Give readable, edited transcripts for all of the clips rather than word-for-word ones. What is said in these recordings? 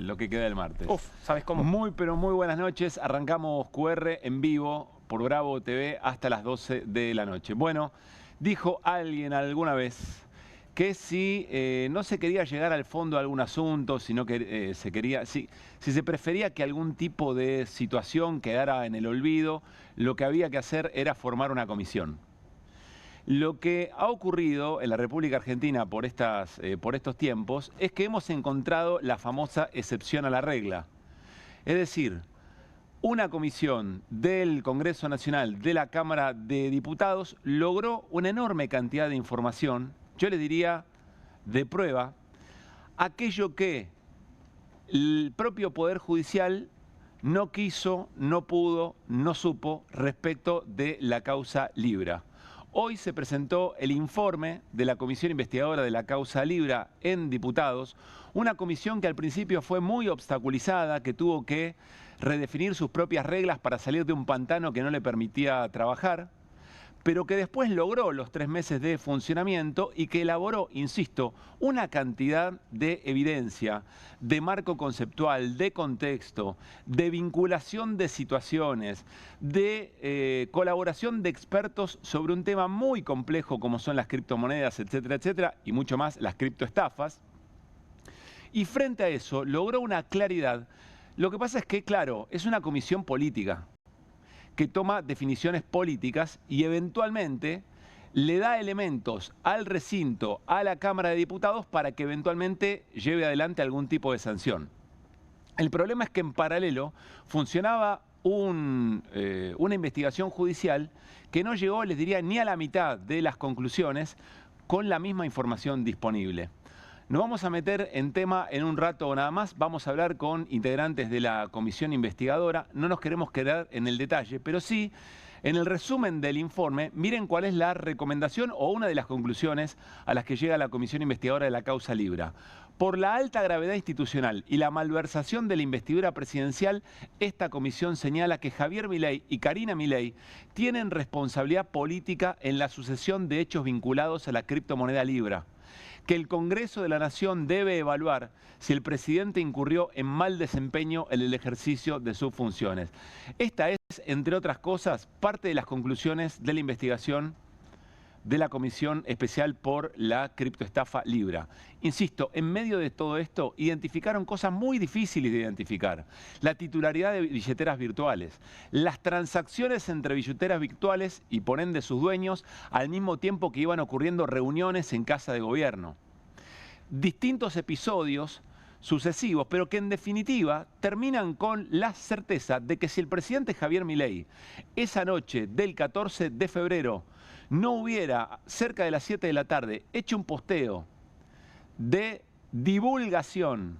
lo que queda del martes. Uf, ¿sabes cómo? Muy, pero muy buenas noches. Arrancamos QR en vivo por Bravo TV hasta las 12 de la noche. Bueno, dijo alguien alguna vez que si no se quería llegar al fondo de algún asunto, sino que si se prefería que algún tipo de situación quedara en el olvido, lo que había que hacer era formar una comisión. Lo que ha ocurrido en la República Argentina por estos tiempos es que hemos encontrado la famosa excepción a la regla. Es decir, una comisión del Congreso Nacional, de la Cámara de Diputados, logró una enorme cantidad de información, yo le diría de prueba, aquello que el propio Poder Judicial no quiso, no pudo, no supo respecto de la causa Libra. Hoy se presentó el informe de la Comisión Investigadora de la Causa Libra en Diputados, una comisión que al principio fue muy obstaculizada, que tuvo que redefinir sus propias reglas para salir de un pantano que no le permitía trabajar, pero que después logró los 3 meses de funcionamiento y que elaboró, insisto, una cantidad de evidencia, de marco conceptual, de contexto, de vinculación de situaciones, de colaboración de expertos sobre un tema muy complejo como son las criptomonedas, etcétera, etcétera, y mucho más las criptoestafas. Y frente a eso logró una claridad. Lo que pasa es que, claro, es una comisión política que toma definiciones políticas y eventualmente le da elementos al recinto, a la Cámara de Diputados, para que eventualmente lleve adelante algún tipo de sanción. El problema es que en paralelo funcionaba una investigación judicial que no llegó, les diría, ni a la mitad de las conclusiones con la misma información disponible. Nos vamos a meter en tema en un rato nada más. Vamos a hablar con integrantes de la comisión investigadora. No nos queremos quedar en el detalle, pero sí, en el resumen del informe, miren cuál es la recomendación o una de las conclusiones a las que llega la comisión investigadora de la causa Libra. Por la alta gravedad institucional y la malversación de la investidura presidencial, esta comisión señala que Javier Milei y Karina Milei tienen responsabilidad política en la sucesión de hechos vinculados a la criptomoneda Libra, que el Congreso de la Nación debe evaluar si el presidente incurrió en mal desempeño en el ejercicio de sus funciones. Esta es, entre otras cosas, parte de las conclusiones de la investigación de la Comisión Especial por la Criptoestafa Libra. Insisto, en medio de todo esto identificaron cosas muy difíciles de identificar. La titularidad de billeteras virtuales, las transacciones entre billeteras virtuales y por ende sus dueños, al mismo tiempo que iban ocurriendo reuniones en casa de gobierno. Distintos episodios sucesivos, pero que en definitiva terminan con la certeza de que si el presidente Javier Milei esa noche del 14 de febrero no hubiera, cerca de las 7 de la tarde, hecho un posteo de divulgación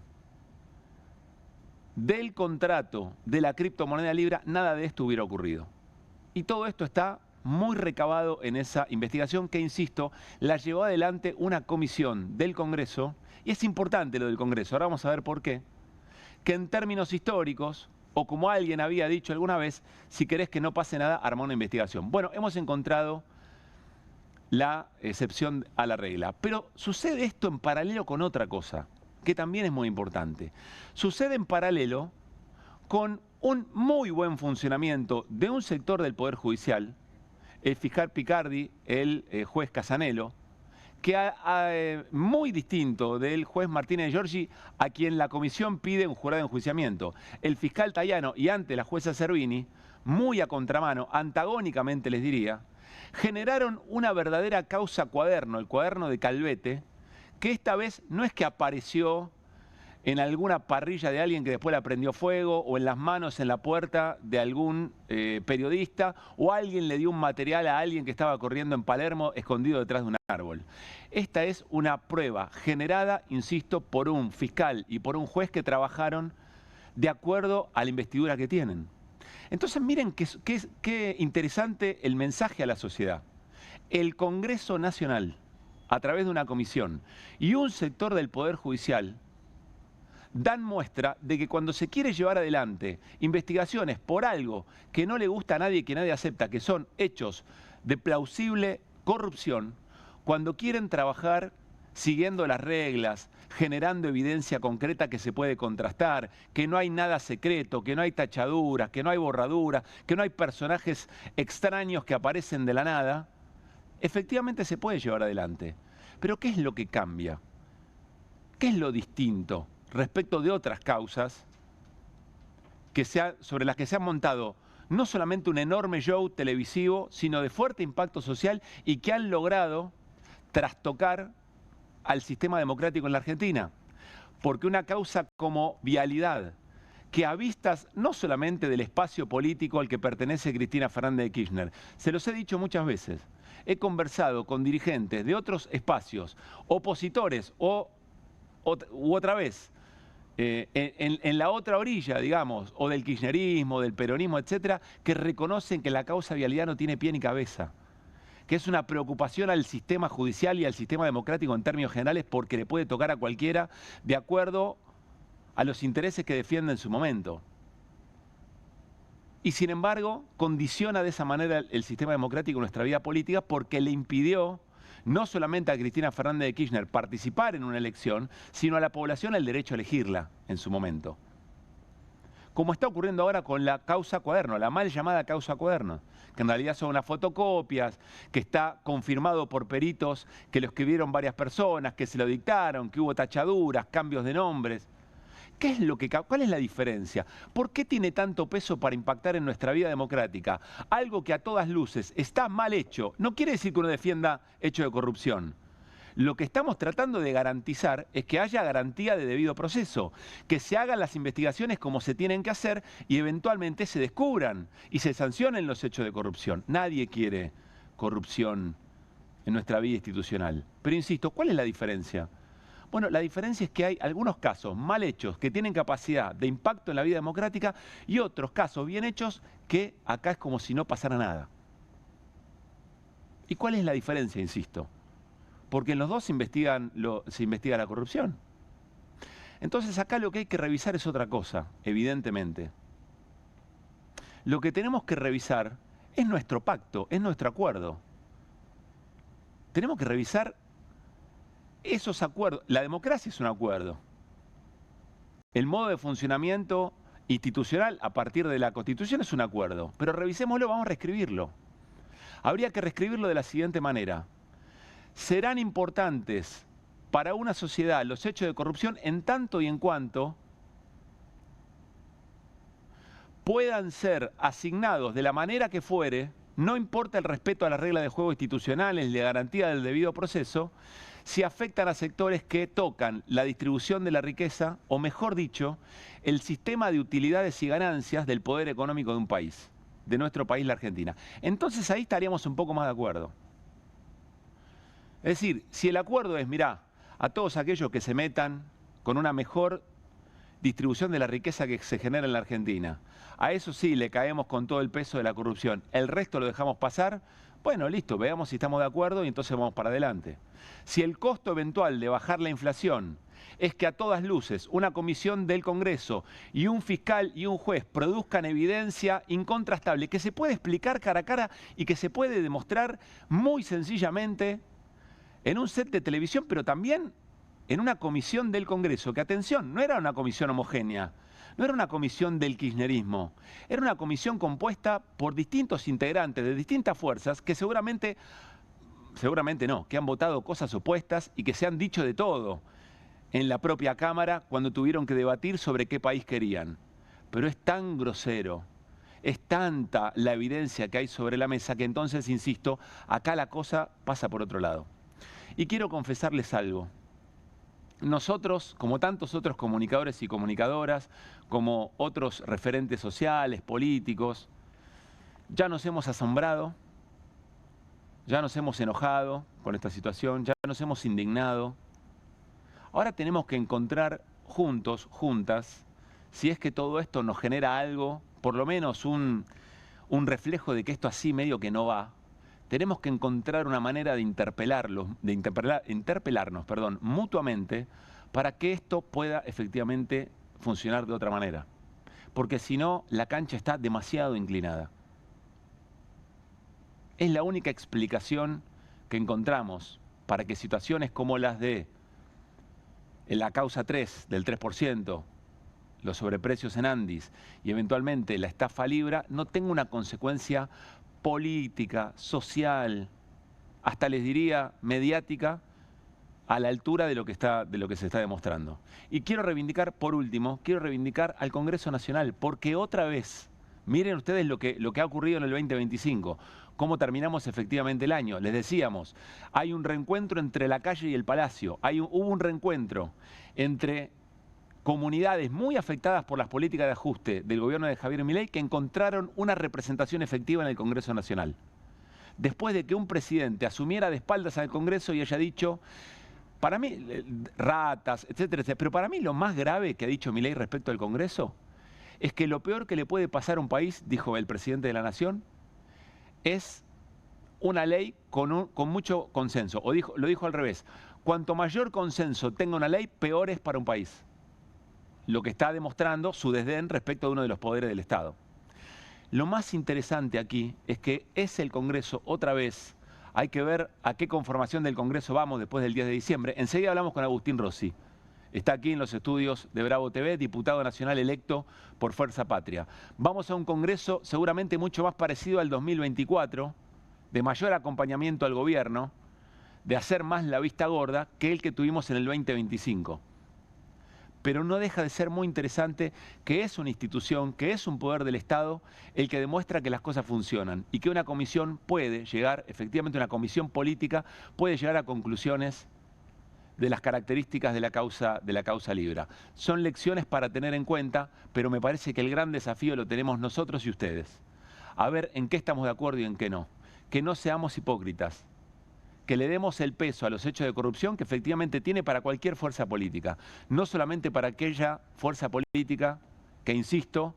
del contrato de la criptomoneda Libra, nada de esto hubiera ocurrido. Y todo esto está muy recabado en esa investigación que, insisto, la llevó adelante una comisión del Congreso, y es importante lo del Congreso, ahora vamos a ver por qué, que en términos históricos, o como alguien había dicho alguna vez, si querés que no pase nada, arma una investigación. Bueno, hemos encontrado la excepción a la regla. Pero sucede esto en paralelo con otra cosa, que también es muy importante. Sucede en paralelo con un muy buen funcionamiento de un sector del Poder Judicial, el fiscal Picardi, el juez Casanelo, que muy distinto del juez Martínez de Giorgi, a quien la comisión pide un jurado de enjuiciamiento. El fiscal Tayano y ante la jueza Servini, muy a contramano, antagónicamente les diría, generaron una verdadera causa cuaderno, el cuaderno de Calvete, que esta vez no es que apareció en alguna parrilla de alguien que después la prendió fuego, o en las manos en la puerta de algún periodista, o alguien le dio un material a alguien que estaba corriendo en Palermo escondido detrás de un árbol. Esta es una prueba generada, insisto, por un fiscal y por un juez que trabajaron de acuerdo a la investidura que tienen. Entonces miren qué interesante el mensaje a la sociedad. El Congreso Nacional, a través de una comisión, y un sector del Poder Judicial, dan muestra de que cuando se quiere llevar adelante investigaciones por algo que no le gusta a nadie y que nadie acepta, que son hechos de plausible corrupción, cuando quieren trabajar siguiendo las reglas, generando evidencia concreta que se puede contrastar, que no hay nada secreto, que no hay tachaduras, que no hay borraduras, que no hay personajes extraños que aparecen de la nada, efectivamente se puede llevar adelante. Pero ¿qué es lo que cambia? ¿Qué es lo distinto respecto de otras causas sobre las que se han montado no solamente un enorme show televisivo, sino de fuerte impacto social y que han logrado trastocar al sistema democrático en la Argentina? Porque una causa como vialidad, que a vistas no solamente del espacio político al que pertenece Cristina Fernández de Kirchner, se los he dicho muchas veces, he conversado con dirigentes de otros espacios, opositores u otra vez, en la otra orilla, digamos, o del kirchnerismo, del peronismo, etcétera, que reconocen que la causa vialidad no tiene pie ni cabeza, que es una preocupación al sistema judicial y al sistema democrático en términos generales porque le puede tocar a cualquiera de acuerdo a los intereses que defiende en su momento. Y sin embargo, condiciona de esa manera el sistema democrático nuestra vida política porque le impidió no solamente a Cristina Fernández de Kirchner participar en una elección, sino a la población el derecho a elegirla en su momento. Como está ocurriendo ahora con la causa Cuaderno, la mal llamada causa Cuaderno, que en realidad son unas fotocopias, que está confirmado por peritos que lo escribieron varias personas, que se lo dictaron, que hubo tachaduras, cambios de nombres. ¿Cuál es la diferencia? ¿Por qué tiene tanto peso para impactar en nuestra vida democrática? Algo que a todas luces está mal hecho. No quiere decir que uno defienda hechos de corrupción. Lo que estamos tratando de garantizar es que haya garantía de debido proceso, que se hagan las investigaciones como se tienen que hacer y eventualmente se descubran y se sancionen los hechos de corrupción. Nadie quiere corrupción en nuestra vida institucional. Pero insisto, ¿cuál es la diferencia? Bueno, la diferencia es que hay algunos casos mal hechos que tienen capacidad de impacto en la vida democrática y otros casos bien hechos que acá es como si no pasara nada. ¿Y cuál es la diferencia, insisto? Porque en los dos se investiga la corrupción. Entonces acá lo que hay que revisar es otra cosa, evidentemente. Lo que tenemos que revisar es nuestro pacto, es nuestro acuerdo. Tenemos que revisar esos acuerdos. La democracia es un acuerdo. El modo de funcionamiento institucional a partir de la Constitución es un acuerdo. Pero revisémoslo, vamos a reescribirlo. Habría que reescribirlo de la siguiente manera. Serán importantes para una sociedad los hechos de corrupción en tanto y en cuanto puedan ser asignados de la manera que fuere, no importa el respeto a las reglas de juego institucionales y la garantía del debido proceso, si afectan a sectores que tocan la distribución de la riqueza, o mejor dicho, el sistema de utilidades y ganancias del poder económico de un país, de nuestro país, la Argentina. Entonces ahí estaríamos un poco más de acuerdo. Es decir, si el acuerdo es, mirá, a todos aquellos que se metan con una mejor distribución de la riqueza que se genera en la Argentina, a eso sí le caemos con todo el peso de la corrupción, el resto lo dejamos pasar, bueno, listo, veamos si estamos de acuerdo y entonces vamos para adelante. Si el costo eventual de bajar la inflación es que a todas luces una comisión del Congreso y un fiscal y un juez produzcan evidencia incontrastable que se puede explicar cara a cara y que se puede demostrar muy sencillamente en un set de televisión, pero también en una comisión del Congreso, que atención, no era una comisión homogénea, no era una comisión del kirchnerismo, era una comisión compuesta por distintos integrantes de distintas fuerzas que seguramente no, que han votado cosas opuestas y que se han dicho de todo en la propia Cámara cuando tuvieron que debatir sobre qué país querían. Pero es tan grosero, es tanta la evidencia que hay sobre la mesa que entonces, insisto, acá la cosa pasa por otro lado. Y quiero confesarles algo. Nosotros, como tantos otros comunicadores y comunicadoras, como otros referentes sociales, políticos, ya nos hemos asombrado, ya nos hemos enojado con esta situación, ya nos hemos indignado. Ahora tenemos que encontrar juntos, juntas, si es que todo esto nos genera algo, por lo menos un reflejo de que esto así medio que no va. Tenemos que encontrar una manera de interpelarnos, mutuamente para que esto pueda efectivamente funcionar de otra manera. Porque si no, la cancha está demasiado inclinada. Es la única explicación que encontramos para que situaciones como las de la causa 3 del 3%, los sobreprecios en Andis y eventualmente la estafa Libra no tenga una consecuencia política, social, hasta les diría mediática, a la altura de lo que se está demostrando. Y quiero reivindicar, por último, al Congreso Nacional, porque otra vez, miren ustedes lo que ha ocurrido en el 2025, cómo terminamos efectivamente el año. Les decíamos, hay un reencuentro entre la calle y el Palacio, hubo un reencuentro entre comunidades muy afectadas por las políticas de ajuste del gobierno de Javier Milei que encontraron una representación efectiva en el Congreso Nacional. Después de que un presidente asumiera de espaldas al Congreso y haya dicho, para mí, ratas, etcétera, etcétera, pero para mí lo más grave que ha dicho Milei respecto al Congreso es que lo peor que le puede pasar a un país, dijo el presidente de la Nación, es una ley con mucho consenso. Lo dijo al revés, cuanto mayor consenso tenga una ley, peor es para un país. Lo que está demostrando su desdén respecto a uno de los poderes del Estado. Lo más interesante aquí es que es el Congreso, otra vez, hay que ver a qué conformación del Congreso vamos después del 10 de diciembre. Enseguida hablamos con Agustín Rossi. Está aquí en los estudios de Bravo TV, diputado nacional electo por Fuerza Patria. Vamos a un Congreso seguramente mucho más parecido al 2024, de mayor acompañamiento al gobierno, de hacer más la vista gorda que el que tuvimos en el 2025. Pero no deja de ser muy interesante que es una institución, que es un poder del Estado, el que demuestra que las cosas funcionan y que una comisión puede llegar, efectivamente una comisión política, puede llegar a conclusiones de las características de la causa Libra. Son lecciones para tener en cuenta, pero me parece que el gran desafío lo tenemos nosotros y ustedes. A ver en qué estamos de acuerdo y en qué no. Que no seamos hipócritas. Que le demos el peso a los hechos de corrupción que efectivamente tiene para cualquier fuerza política, no solamente para aquella fuerza política que, insisto,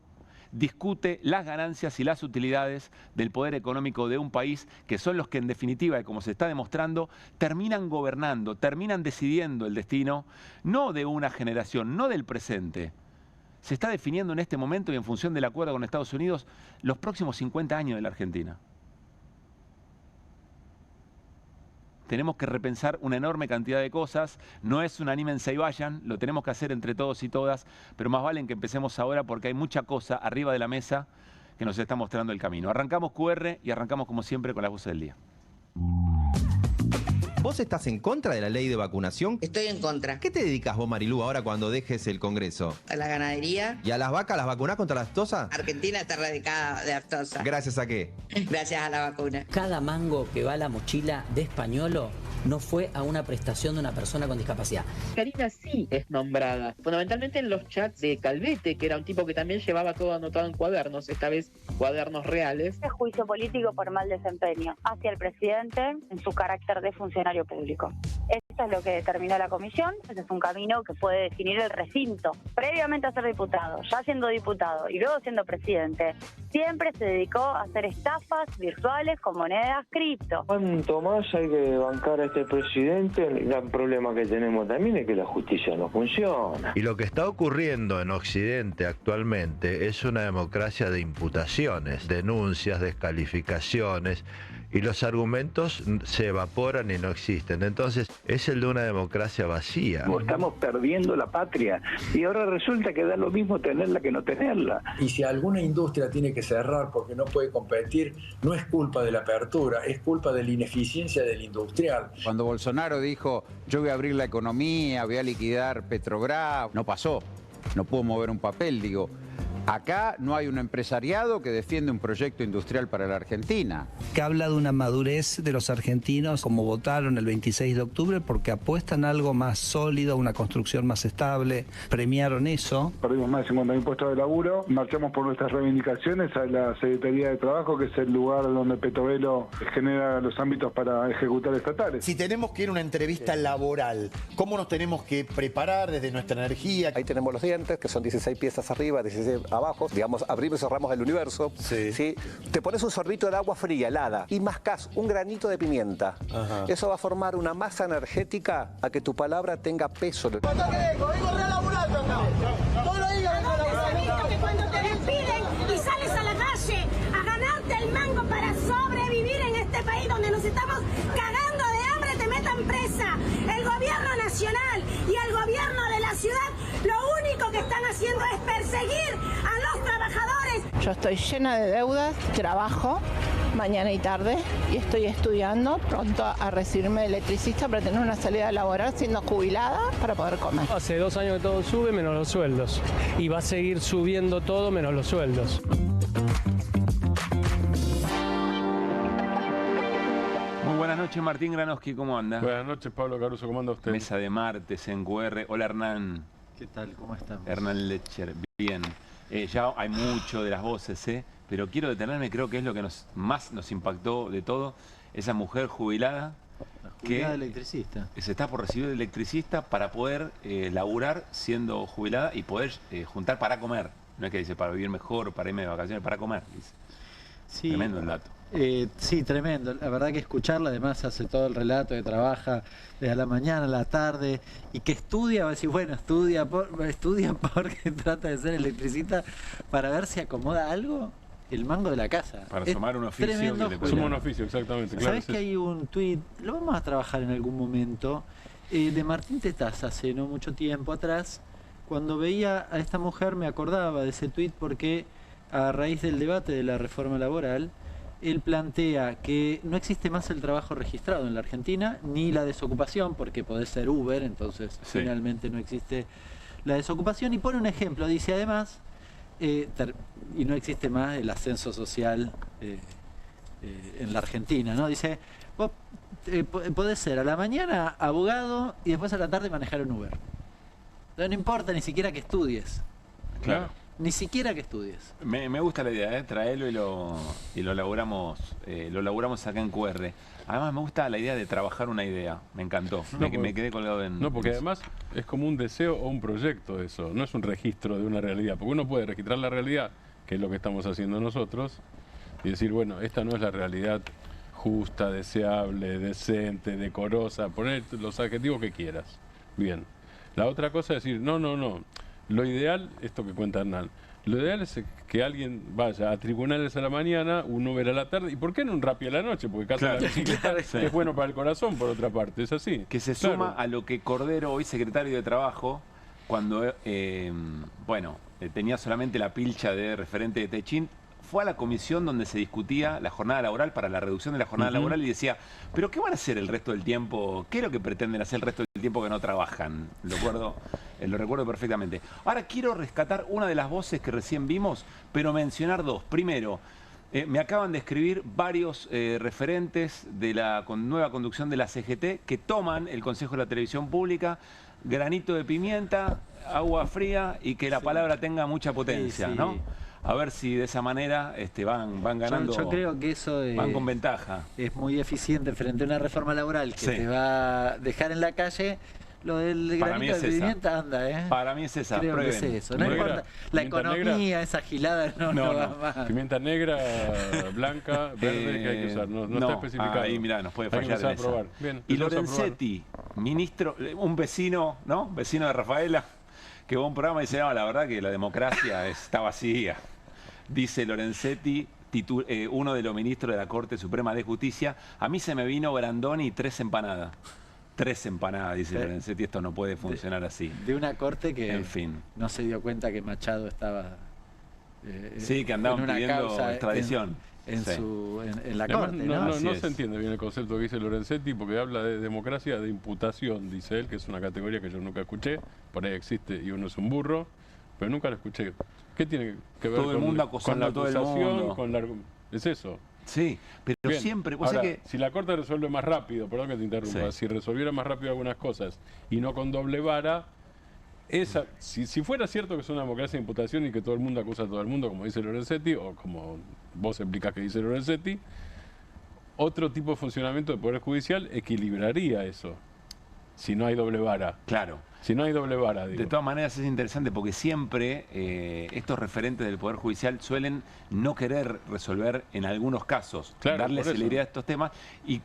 discute las ganancias y las utilidades del poder económico de un país, que son los que en definitiva, y como se está demostrando, terminan gobernando, terminan decidiendo el destino, no de una generación, no del presente. Se está definiendo en este momento y en función del acuerdo con Estados Unidos los próximos 50 años de la Argentina. Tenemos que repensar una enorme cantidad de cosas, no es un anímense y vayan, lo tenemos que hacer entre todos y todas, pero más vale que empecemos ahora porque hay mucha cosa arriba de la mesa que nos está mostrando el camino. Arrancamos QR y arrancamos como siempre con las voces del día. ¿Vos estás en contra de la ley de vacunación? Estoy en contra. ¿Qué te dedicas vos, Marilú, ahora cuando dejes el Congreso? A la ganadería. ¿Y a las vacas las vacunás contra la aftosa? Argentina está erradicada de aftosa. ¿Gracias a qué? Gracias a la vacuna. Cada mango que va a la mochila de Españolo no fue a una prestación de una persona con discapacidad. Karina sí es nombrada, fundamentalmente en los chats de Calvete, que era un tipo que también llevaba todo anotado en cuadernos, esta vez cuadernos reales. Es juicio político por mal desempeño hacia el presidente en su carácter de funcionario público. Esto es lo que determinó la comisión, ese es un camino que puede definir el recinto. Previamente a ser diputado, ya siendo diputado y luego siendo presidente, siempre se dedicó a hacer estafas virtuales con monedas cripto. ¿Cuánto más hay que bancar a este presidente? El gran problema que tenemos también es que la justicia no funciona. Y lo que está ocurriendo en Occidente actualmente es una democracia de imputaciones, denuncias, descalificaciones, y los argumentos se evaporan y no existen. Entonces, es el de una democracia vacía. Estamos perdiendo la patria y ahora resulta que da lo mismo tenerla que no tenerla. Y si alguna industria tiene que cerrar porque no puede competir, no es culpa de la apertura, es culpa de la ineficiencia del industrial. Cuando Bolsonaro dijo, yo voy a abrir la economía, voy a liquidar Petrobras, no pasó, no pudo mover un papel, digo. Acá no hay un empresariado que defiende un proyecto industrial para la Argentina. Que habla de una madurez de los argentinos, como votaron el 26 de octubre, porque apuestan a algo más sólido, una construcción más estable, premiaron eso. Perdimos más de 50.000 puestos de laburo, marchamos por nuestras reivindicaciones a la Secretaría de Trabajo, que es el lugar donde Petovelo genera los ámbitos para ejecutar estatales. Si tenemos que ir a una entrevista laboral, ¿cómo nos tenemos que preparar desde nuestra energía? Ahí tenemos los dientes, que son 16 piezas arriba, 16 abajo, digamos, abrimos y cerramos el universo. Sí. ¿Sí? Te pones un sorbito de agua fría, helada, y mascas un granito de pimienta. Ajá. Eso va a formar una masa energética a que tu palabra tenga peso. Que cuando te despiden y sales a la calle a ganarte el mango para sobrevivir en este país donde nos estamos cagando de hambre, te metan preso. perseguir a los trabajadores. Yo estoy llena de deudas, trabajo mañana y tarde y estoy estudiando pronto a recibirme de electricista para tener una salida laboral siendo jubilada para poder comer. Hace 2 años que todo sube menos los sueldos y va a seguir subiendo todo menos los sueldos. Muy buenas noches, Martín Granoski, ¿cómo anda? Buenas noches, Pablo Caruso, ¿cómo anda usted? Mesa de martes en QR. Hola, Hernán. ¿Qué tal? ¿Cómo estamos? Hernán Lecher, bien. Ya hay mucho de las voces, pero quiero detenerme, creo que es lo que más nos impactó de todo, esa mujer jubilada que electricista. Se está por recibir de electricista para poder laburar siendo jubilada y poder juntar para comer. No es que dice para vivir mejor, para irme de vacaciones, para comer, dice. Sí, tremendo el dato. Sí, tremendo. La verdad que escucharla, además hace todo el relato que trabaja desde la mañana a la tarde y que estudia, va a decir, bueno, estudia porque trata de ser electricista para ver si acomoda algo el mango de la casa. Para sumar un oficio. Suma un oficio, exactamente. Claro, ¿Sabés que hay un tuit? Lo vamos a trabajar en algún momento, de Martín Tetaz hace no mucho tiempo atrás. Cuando veía a esta mujer me acordaba de ese tuit porque a raíz del debate de la reforma laboral, él plantea que no existe más el trabajo registrado en la Argentina, ni la desocupación, porque podés ser Uber, entonces finalmente no existe la desocupación. Y pone un ejemplo, dice además, y no existe más el ascenso social en la Argentina, ¿no? Dice, vos podés ser a la mañana abogado y después a la tarde manejar un Uber. Entonces no importa ni siquiera que estudies. Claro. ¿No? Ni siquiera que estudies. Me gusta la idea, traerlo y lo laburamos acá en QR. Además me gusta la idea de trabajar una idea, me encantó, me quedé colgado en... No, porque además es como un deseo o un proyecto eso, no es un registro de una realidad, porque uno puede registrar la realidad, que es lo que estamos haciendo nosotros, y decir, bueno, esta no es la realidad justa, deseable, decente, decorosa, poner los adjetivos que quieras. Bien. La otra cosa es decir, no. Lo ideal, esto que cuenta Hernán, lo ideal es que alguien vaya a tribunales a la mañana, un Uber a la tarde, y ¿por qué no un Rappi a la noche? Porque casi la bicicleta es bueno para el corazón, por otra parte, es así. Que se suma a lo que Cordero, hoy secretario de Trabajo, cuando, tenía solamente la pilcha de referente de Techín, fue a la comisión donde se discutía la jornada laboral para la reducción de la jornada laboral y decía, ¿pero qué van a hacer el resto del tiempo? ¿Qué es lo que pretenden hacer el resto del tiempo que no trabajan? Lo recuerdo perfectamente. Ahora quiero rescatar una de las voces que recién vimos, pero mencionar dos. Primero, me acaban de escribir varios referentes de la nueva conducción de la CGT que toman el Consejo de la Televisión Pública, granito de pimienta, agua fría y que la palabra tenga mucha potencia, ¿no? A ver si de esa manera van ganando. Yo creo que eso van con ventaja. Es muy eficiente frente a una reforma laboral que te va a dejar en la calle. Lo del granito de pimienta anda, Para mí es esa. Creo que es eso. No importa. La economía, negra, esa gilada no va más. Pimienta negra, blanca, verde, que hay que usar. No está especificado. Ahí mirá, nos puede fallar en esa. Bien, y Lorenzetti, ministro, un vecino, ¿no? Vecino de Rafaela, que va a un programa y dice, no, la verdad que la democracia está vacía. Dice Lorenzetti, uno de los ministros de la Corte Suprema de Justicia, a mí se me vino Brandoni y 3 empanadas. 3 empanadas, dice Lorenzetti, esto no puede funcionar así. De una corte que en fin. No se dio cuenta que Machado estaba sí, que andaban pidiendo extradición. En la Corte, ¿no? No se entiende bien el concepto que dice Lorenzetti porque habla de democracia de imputación, dice él, que es una categoría que yo nunca escuché, por ahí existe y uno es un burro, pero nunca la escuché. ¿Qué tiene que ver todo el mundo acusando a todo el mundo? ¿Es eso? Sí, pero bien. Siempre... Ahora, si la Corte resuelve más rápido, perdón que te interrumpa, si resolviera más rápido algunas cosas y no con doble vara, si fuera cierto que es una democracia de imputación y que todo el mundo acusa a todo el mundo, como dice Lorenzetti, o como vos explicás que dice Lorenzetti, otro tipo de funcionamiento del Poder Judicial equilibraría eso, si no hay doble vara. Claro. Si no hay doble vara, digo. De todas maneras es interesante porque siempre estos referentes del Poder Judicial suelen no querer resolver en algunos casos, darle celeridad a estos temas y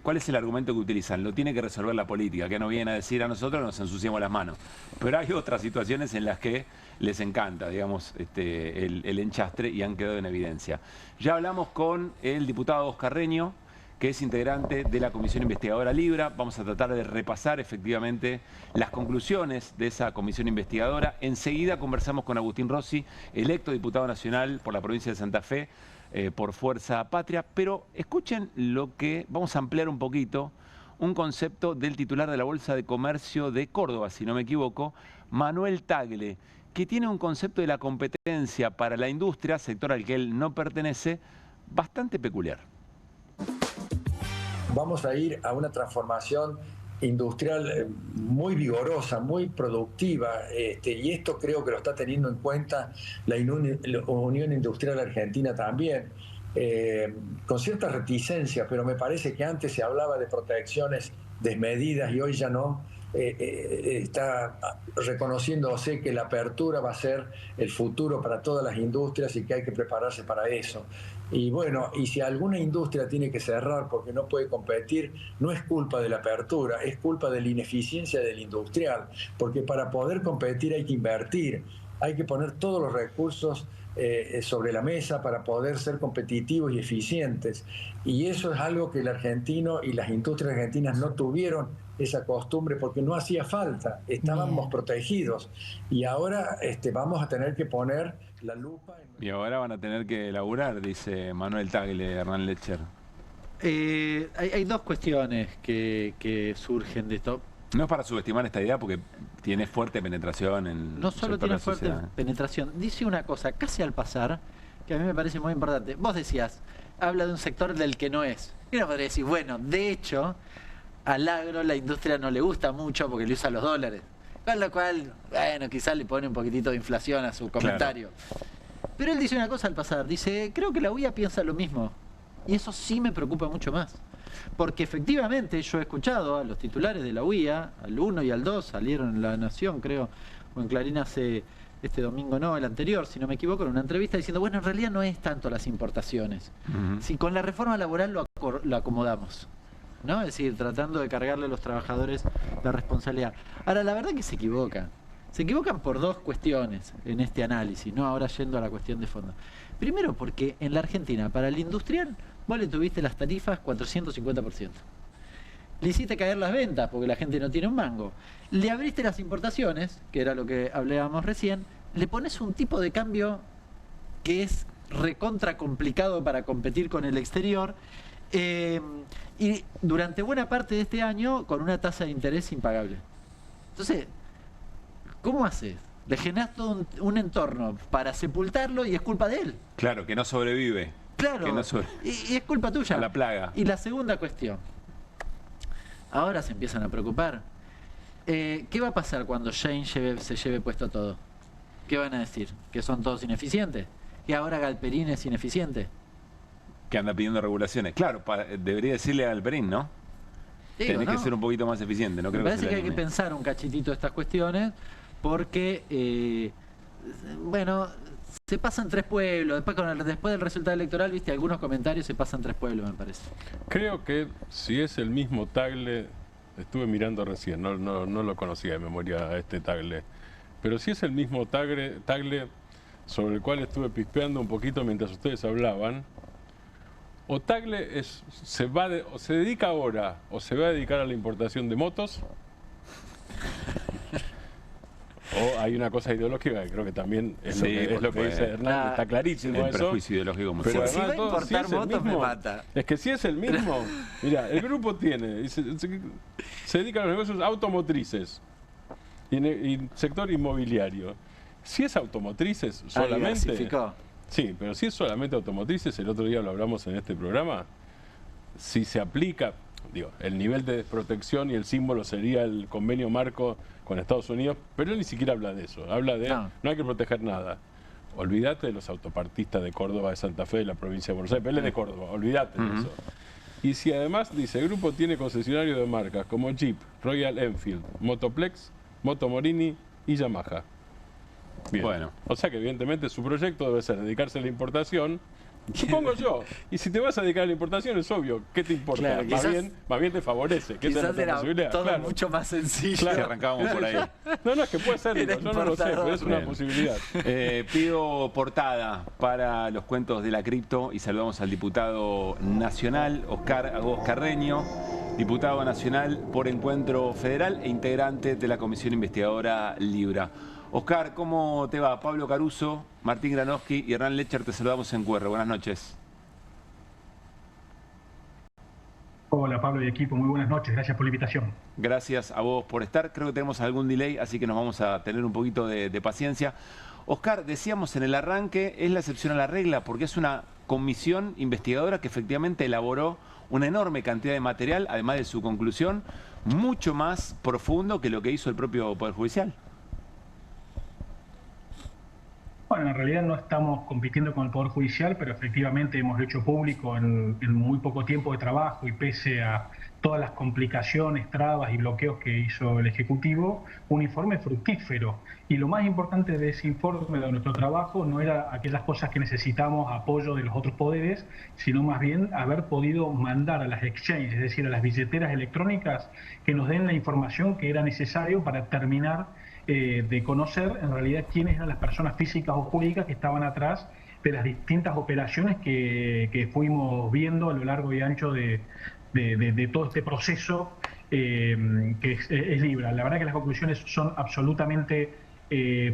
¿cuál es el argumento que utilizan? Lo tiene que resolver la política, que no viene a decir a nosotros nos ensuciamos las manos. Pero hay otras situaciones en las que les encanta, digamos, el enchastre y han quedado en evidencia. Ya hablamos con el diputado Oscar Reño, que es integrante de la Comisión Investigadora Libra. Vamos a tratar de repasar efectivamente las conclusiones de esa comisión investigadora. Enseguida conversamos con Agustín Rossi, electo diputado nacional por la provincia de Santa Fe, por Fuerza Patria. Pero escuchen lo que, vamos a ampliar un poquito, un concepto del titular de la Bolsa de Comercio de Córdoba, si no me equivoco, Manuel Tagle, que tiene un concepto de la competencia para la industria, sector al que él no pertenece, bastante peculiar. Vamos a ir a una transformación industrial muy vigorosa, muy productiva, y esto creo que lo está teniendo en cuenta la Unión Industrial Argentina también, con cierta reticencia, pero me parece que antes se hablaba de protecciones desmedidas y hoy ya no. Está reconociéndose que la apertura va a ser el futuro para todas las industrias y que hay que prepararse para eso. Y bueno, y si alguna industria tiene que cerrar porque no puede competir, no es culpa de la apertura, es culpa de la ineficiencia del industrial, porque para poder competir hay que invertir, hay que poner todos los recursos sobre la mesa para poder ser competitivos y eficientes. Y eso es algo que el argentino y las industrias argentinas no tuvieron esa costumbre porque no hacía falta, estábamos protegidos. Y ahora vamos a tener que poner la lupa. Y ahora van a tener que laburar, dice Manuel Tagle, Hernán Lecher. Hay dos cuestiones que surgen de esto. No es para subestimar esta idea porque tiene fuerte penetración en no solo tiene fuerte penetración, dice una cosa casi al pasar que a mí me parece muy importante. Vos decías, habla de un sector del que no es. Y uno podría decir, bueno, de hecho, al agro la industria no le gusta mucho porque le usa los dólares. Con lo cual, bueno, quizás le pone un poquitito de inflación a su comentario. Claro. Pero él dice una cosa al pasar, dice, creo que la UIA piensa lo mismo. Y eso sí me preocupa mucho más. Porque efectivamente yo he escuchado a los titulares de la UIA, al 1 y al 2, salieron en La Nación, creo, o en Clarín hace este domingo, no, el anterior, si no me equivoco, en una entrevista diciendo, bueno, en realidad no es tanto las importaciones. Si con la reforma laboral lo acomodamos, ¿no? Es decir, tratando de cargarle a los trabajadores la responsabilidad. Ahora, la verdad que se equivocan. Se equivocan por dos cuestiones en este análisis, ¿no? Ahora yendo a la cuestión de fondo. Primero, porque en la Argentina, para el industrial, vos le tuviste las tarifas 450%. Le hiciste caer las ventas porque la gente no tiene un mango. Le abriste las importaciones, que era lo que hablábamos recién, le pones un tipo de cambio que es recontra complicado para competir con el exterior, y durante buena parte de este año con una tasa de interés impagable. Entonces, ¿cómo haces? Le generás todo un entorno para sepultarlo y es culpa de él. Claro, que no sobrevive. Claro, que no y es culpa tuya. A la plaga. Y la segunda cuestión. Ahora se empiezan a preocupar. ¿Qué va a pasar cuando Shane se lleve puesto todo? ¿Qué van a decir? ¿Que son todos ineficientes? ¿Que ahora Galperín es ineficiente? Que anda pidiendo regulaciones. Claro, debería decirle a Galperín, ¿no? Tenés que ser un poquito más eficiente. No creo Me parece que hay que pensar un cachitito estas cuestiones porque, bueno, se pasan tres pueblos. Después del resultado electoral, viste, algunos comentarios se pasan tres pueblos, me parece. Creo que si es el mismo Tagle, estuve mirando recién, no lo conocía de memoria a este Tagle, pero si es el mismo Tagle sobre el cual estuve pispeando un poquito mientras ustedes hablaban, o Tagle se dedica ahora o se va a dedicar a la importación de motos, o hay una cosa ideológica que creo que también es lo que dice Hernán, está clarísimo el eso. Prejuicio ideológico. Pero si va a importar motos me mata. Es que si es el mismo, mira, el grupo tiene, se dedica a los negocios automotrices y sector inmobiliario. Si es automotrices solamente... Sí, pero si es solamente automotrices, el otro día lo hablamos en este programa, si se aplica, el nivel de protección y el símbolo sería el convenio marco con Estados Unidos, pero él ni siquiera habla de eso, habla de no hay que proteger nada. Olvídate de los autopartistas de Córdoba, de Santa Fe, de la provincia de Buenos Aires, él es de Córdoba, olvídate de eso. Y si además dice, el grupo tiene concesionario de marcas como Jeep, Royal Enfield, Motoplex, Moto Morini y Yamaha. Bien. Bueno. O sea que evidentemente su proyecto debe ser dedicarse a la importación Supongo yo. Y si te vas a dedicar a la importación, es obvio. ¿Qué te importa? Claro, más bien te favorece. Que quizás esa es la era posibilidad. todo Claro. mucho más sencillo. Claro. Si arrancábamos por ahí. No, es que puede ser. Era Yo no lo sé, pero es una Bien. posibilidad. Pido portada para los cuentos de la cripto y saludamos al diputado nacional, Oscar Agos Carreño, diputado nacional por Encuentro Federal e integrante de la Comisión Investigadora Libra. Oscar, ¿cómo te va? Pablo Caruso, Martín Granowski y Hernán Lecher, te saludamos en QR. Buenas noches. Hola Pablo y equipo, muy buenas noches, gracias por la invitación. Gracias a vos por estar. Creo que tenemos algún delay, así que nos vamos a tener un poquito de paciencia. Oscar, decíamos en el arranque, es la excepción a la regla, porque es una comisión investigadora que efectivamente elaboró una enorme cantidad de material, además de su conclusión, mucho más profundo que lo que hizo el propio Poder Judicial. Bueno, en realidad no estamos compitiendo con el Poder Judicial, pero efectivamente hemos hecho público en muy poco tiempo de trabajo y pese a todas las complicaciones, trabas y bloqueos que hizo el Ejecutivo, un informe fructífero. Y lo más importante de ese informe, de nuestro trabajo, no era aquellas cosas que necesitamos apoyo de los otros poderes, sino más bien haber podido mandar a las exchanges, es decir, a las billeteras electrónicas, que nos den la información que era necesario para terminar de conocer en realidad quiénes eran las personas físicas o jurídicas que estaban atrás de las distintas operaciones que fuimos viendo a lo largo y ancho de todo este proceso que es Libra. La verdad que las conclusiones son absolutamente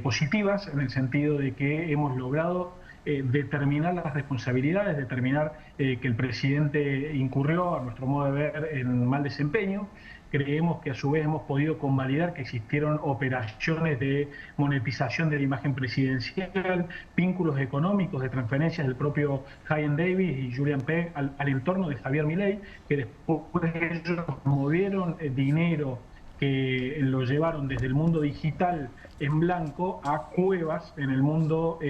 positivas en el sentido de que hemos logrado determinar las responsabilidades, determinar que el presidente incurrió, a nuestro modo de ver, en mal desempeño. Creemos que a su vez hemos podido convalidar que existieron operaciones de monetización de la imagen presidencial, vínculos económicos de transferencias del propio Ryan Davis y Julian Pegg al entorno de Javier Milei, que después ellos movieron dinero que lo llevaron desde el mundo digital en blanco a cuevas en el mundo,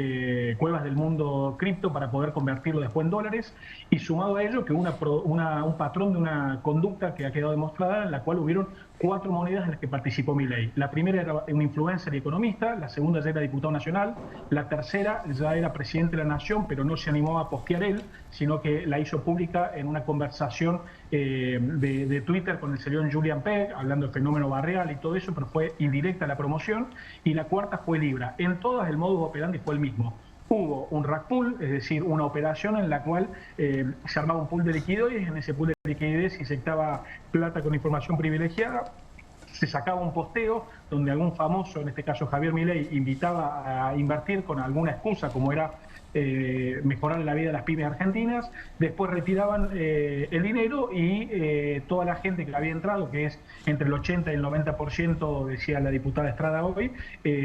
cuevas del mundo cripto para poder convertirlo después en dólares, y sumado a ello que un patrón de una conducta que ha quedado demostrada en la cual hubieron 4 monedas en las que participó Milei. La primera era un influencer y economista, la segunda ya era diputado nacional, la tercera ya era presidente de la nación, pero no se animó a postear él, sino que la hizo pública en una conversación de Twitter con el señor Julian Pegg, hablando del fenómeno barrial y todo eso, pero fue indirecta la promoción, y la cuarta fue Libra. En todas el modus operandi fue el mismo. Hubo un rack pool, es decir, una operación en la cual se armaba un pool de liquidez, y en ese pool de liquidez se inyectaba plata con información privilegiada, se sacaba un posteo donde algún famoso, en este caso Javier Milei, invitaba a invertir con alguna excusa, como era mejorar la vida de las pymes argentinas. Después retiraban el dinero y toda la gente que había entrado, que es entre el 80 y el 90%, decía la diputada Estrada hoy,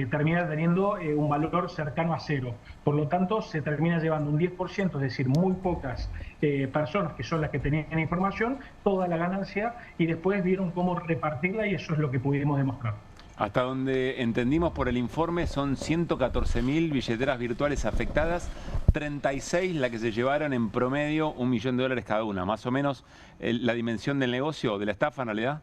termina teniendo un valor cercano a cero. Por lo tanto, se termina llevando un 10%, es decir, muy pocas personas que son las que tenían información, toda la ganancia, y después vieron cómo repartirla, y eso es lo que pudimos demostrar. Hasta donde entendimos por el informe, son 114.000 billeteras virtuales afectadas, 36 las que se llevaron en promedio $1 millón cada una. Más o menos la dimensión del negocio, de la estafa en realidad.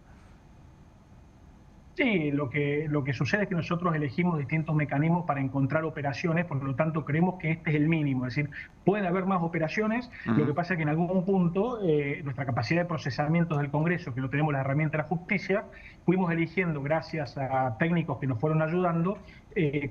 Sí, lo que sucede es que nosotros elegimos distintos mecanismos para encontrar operaciones, por lo tanto creemos que este es el mínimo, es decir, pueden haber más operaciones, lo que pasa es que en algún punto nuestra capacidad de procesamiento del Congreso, que no tenemos la herramienta de la justicia, fuimos eligiendo, gracias a técnicos que nos fueron ayudando,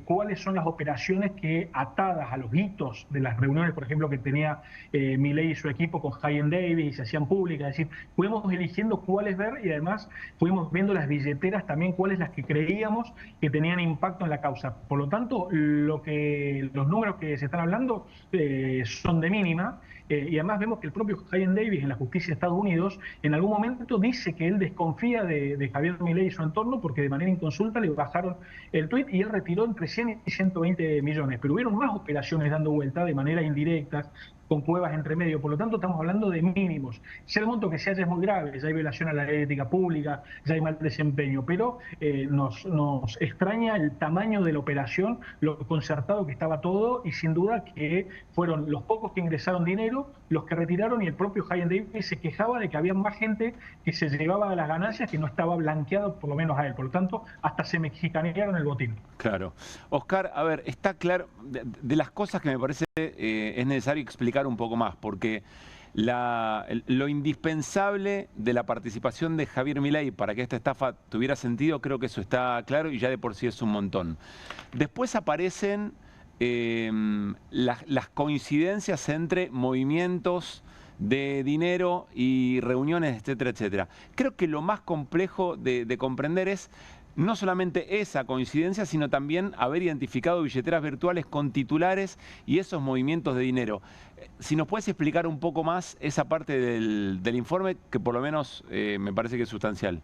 cuáles son las operaciones que, atadas a los hitos de las reuniones, por ejemplo, que tenía Milei y su equipo con Ryan Davis, y se hacían públicas, es decir, fuimos eligiendo cuáles ver, y además fuimos viendo las billeteras también, cuáles las que creíamos que tenían impacto en la causa. Por lo tanto, los números que se están hablando son de mínima, y además vemos que el propio Ryan Davis en la justicia de Estados Unidos en algún momento dice que él desconfía de Javier Milei y su entorno, porque de manera inconsulta le bajaron el tuit y él retiró entre 100 y 120 millones. Pero hubieron más operaciones dando vuelta de manera indirecta, con cuevas entre medio, por lo tanto estamos hablando de mínimos. Si el monto que se haya es muy grave, ya hay violación a la ley de ética pública, ya hay mal desempeño, pero nos extraña el tamaño de la operación, lo concertado que estaba todo, y sin duda que fueron los pocos que ingresaron dinero, los que retiraron, y el propio Ryan Davis se quejaba de que había más gente que se llevaba las ganancias que no estaba blanqueado, por lo menos a él, por lo tanto hasta se mexicanearon el botín. Claro. Oscar, a ver, está claro, de las cosas que me parece es necesario explicar explicar un poco más, porque lo indispensable de la participación de Javier Milei para que esta estafa tuviera sentido, creo que eso está claro y ya de por sí es un montón. Después aparecen las coincidencias entre movimientos de dinero y reuniones, etcétera, etcétera. Creo que lo más complejo de comprender es no solamente esa coincidencia, sino también haber identificado billeteras virtuales con titulares y esos movimientos de dinero. Si nos puedes explicar un poco más esa parte del informe, que por lo menos me parece que es sustancial.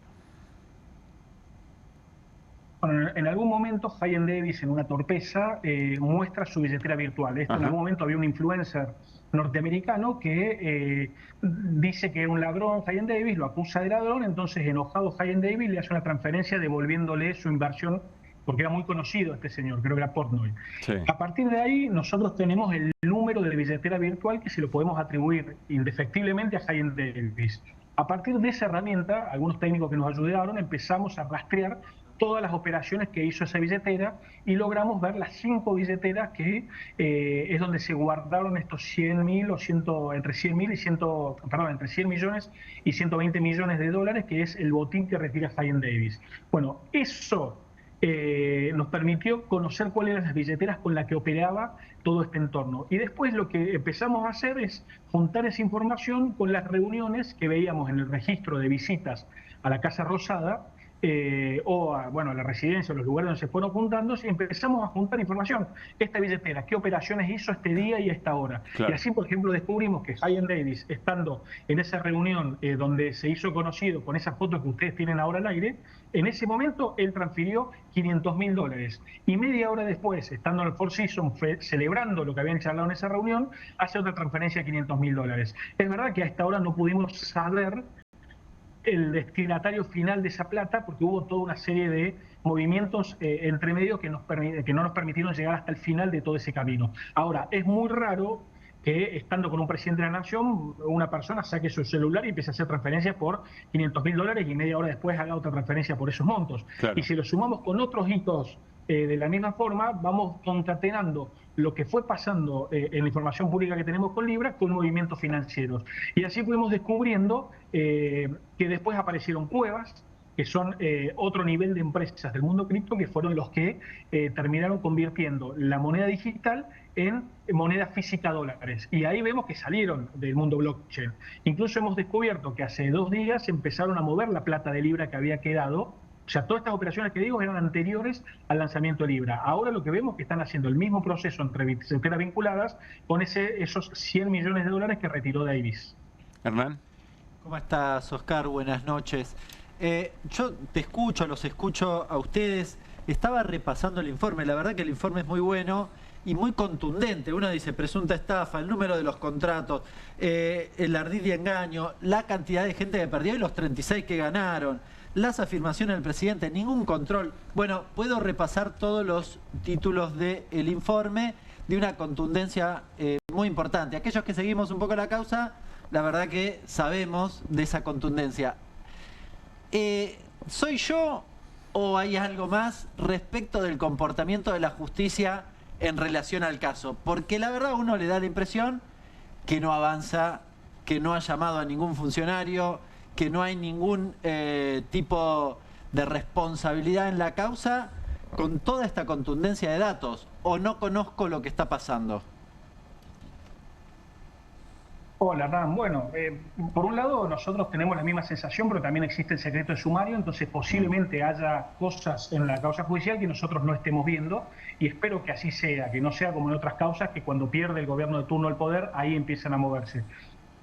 Bueno, en algún momento Hayen Davis, en una torpeza, muestra su billetera virtual. En algún momento había un influencer norteamericano que dice que era un ladrón, Hayen Davis, lo acusa de ladrón, entonces enojado Hayen Davis le hace una transferencia devolviéndole su inversión, porque era muy conocido este señor, creo que era Portnoy. Sí. A partir de ahí nosotros tenemos el número de billetera virtual que se lo podemos atribuir indefectiblemente a Hayen Davis. A partir de esa herramienta, algunos técnicos que nos ayudaron, empezamos a rastrear todas las operaciones que hizo esa billetera y logramos ver las 5 billeteras que es donde se guardaron estos 100.000 o entre 100 millones y 120 millones de dólares, que es el botín que retira Hayen Davis. Bueno, eso nos permitió conocer cuáles eran las billeteras con las que operaba todo este entorno. Y después lo que empezamos a hacer es juntar esa información con las reuniones que veíamos en el registro de visitas a la Casa Rosada, a la residencia, los lugares donde se fueron juntando, y empezamos a juntar información. Esta billetera, qué operaciones hizo este día y esta hora. Claro. Y así, por ejemplo, descubrimos que Hayen Davis, estando en esa reunión donde se hizo conocido con esas fotos que ustedes tienen ahora al aire, en ese momento él transfirió $500.000. Y media hora después, estando en el Four Seasons, celebrando lo que habían charlado en esa reunión, hace otra transferencia de $500.000. Es verdad que a esta hora no pudimos saber el destinatario final de esa plata, porque hubo toda una serie de movimientos entre medio que no nos permitieron llegar hasta el final de todo ese camino. Ahora, es muy raro que estando con un presidente de la nación, una persona saque su celular y empiece a hacer transferencias por $500.000 y media hora después haga otra transferencia por esos montos. Claro. Y si lo sumamos con otros hitos de la misma forma, vamos concatenando lo que fue pasando en la información pública que tenemos con Libra con movimientos financieros. Y así fuimos descubriendo que después aparecieron cuevas, que son otro nivel de empresas del mundo cripto, que fueron los que terminaron convirtiendo la moneda digital en moneda física dólares. Y ahí vemos que salieron del mundo blockchain. Incluso hemos descubierto que hace 2 días empezaron a mover la plata de Libra que había quedado. O sea, todas estas operaciones que digo eran anteriores al lanzamiento de Libra. Ahora lo que vemos es que están haciendo el mismo proceso entre billeteras vinculadas con esos $100 millones de dólares que retiró Davis. Hernán. ¿Cómo estás, Oscar? Buenas noches. Yo los escucho a ustedes. Estaba repasando el informe. La verdad que el informe es muy bueno y muy contundente. Uno dice presunta estafa, el número de los contratos, el ardid y engaño, la cantidad de gente que perdió y los 36 que ganaron, las afirmaciones del presidente, ningún control. Bueno, puedo repasar todos los títulos del informe de una contundencia muy importante. Aquellos que seguimos un poco la causa, la verdad que sabemos de esa contundencia. ¿Soy yo o hay algo más respecto del comportamiento de la justicia en relación al caso? Porque la verdad uno le da la impresión que no avanza, que no ha llamado a ningún funcionario, que no hay ningún tipo de responsabilidad en la causa con toda esta contundencia de datos, o no conozco lo que está pasando. Hola, Hernán. Bueno, por un lado nosotros tenemos la misma sensación, pero también existe el secreto de sumario, entonces posiblemente haya cosas en la causa judicial que nosotros no estemos viendo, y espero que así sea, que no sea como en otras causas, que cuando pierde el gobierno de turno el poder, ahí empiezan a moverse.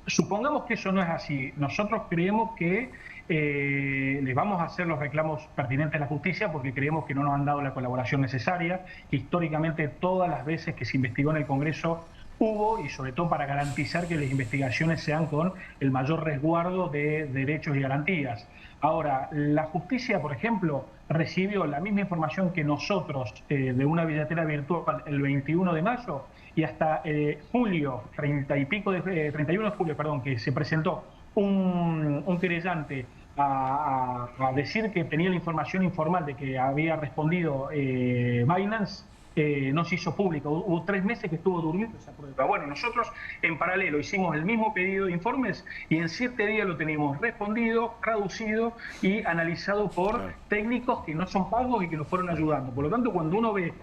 Supongamos que eso no es así. Nosotros creemos que les vamos a hacer los reclamos pertinentes a la justicia porque creemos que no nos han dado la colaboración necesaria, que históricamente todas las veces que se investigó en el Congreso hubo, y sobre todo para garantizar que las investigaciones sean con el mayor resguardo de derechos y garantías. Ahora, la justicia, por ejemplo, recibió la misma información que nosotros de una billetera virtual el 21 de mayo y hasta julio, 31 de julio, perdón, que se presentó un querellante a decir que tenía la información informal de que había respondido Binance, no se hizo pública. Hubo 3 meses que estuvo durmiendo esa prueba. Bueno, nosotros en paralelo hicimos el mismo pedido de informes y en 7 días lo teníamos respondido, traducido y analizado por técnicos que no son pagos y que nos fueron ayudando. Por lo tanto, cuando uno ve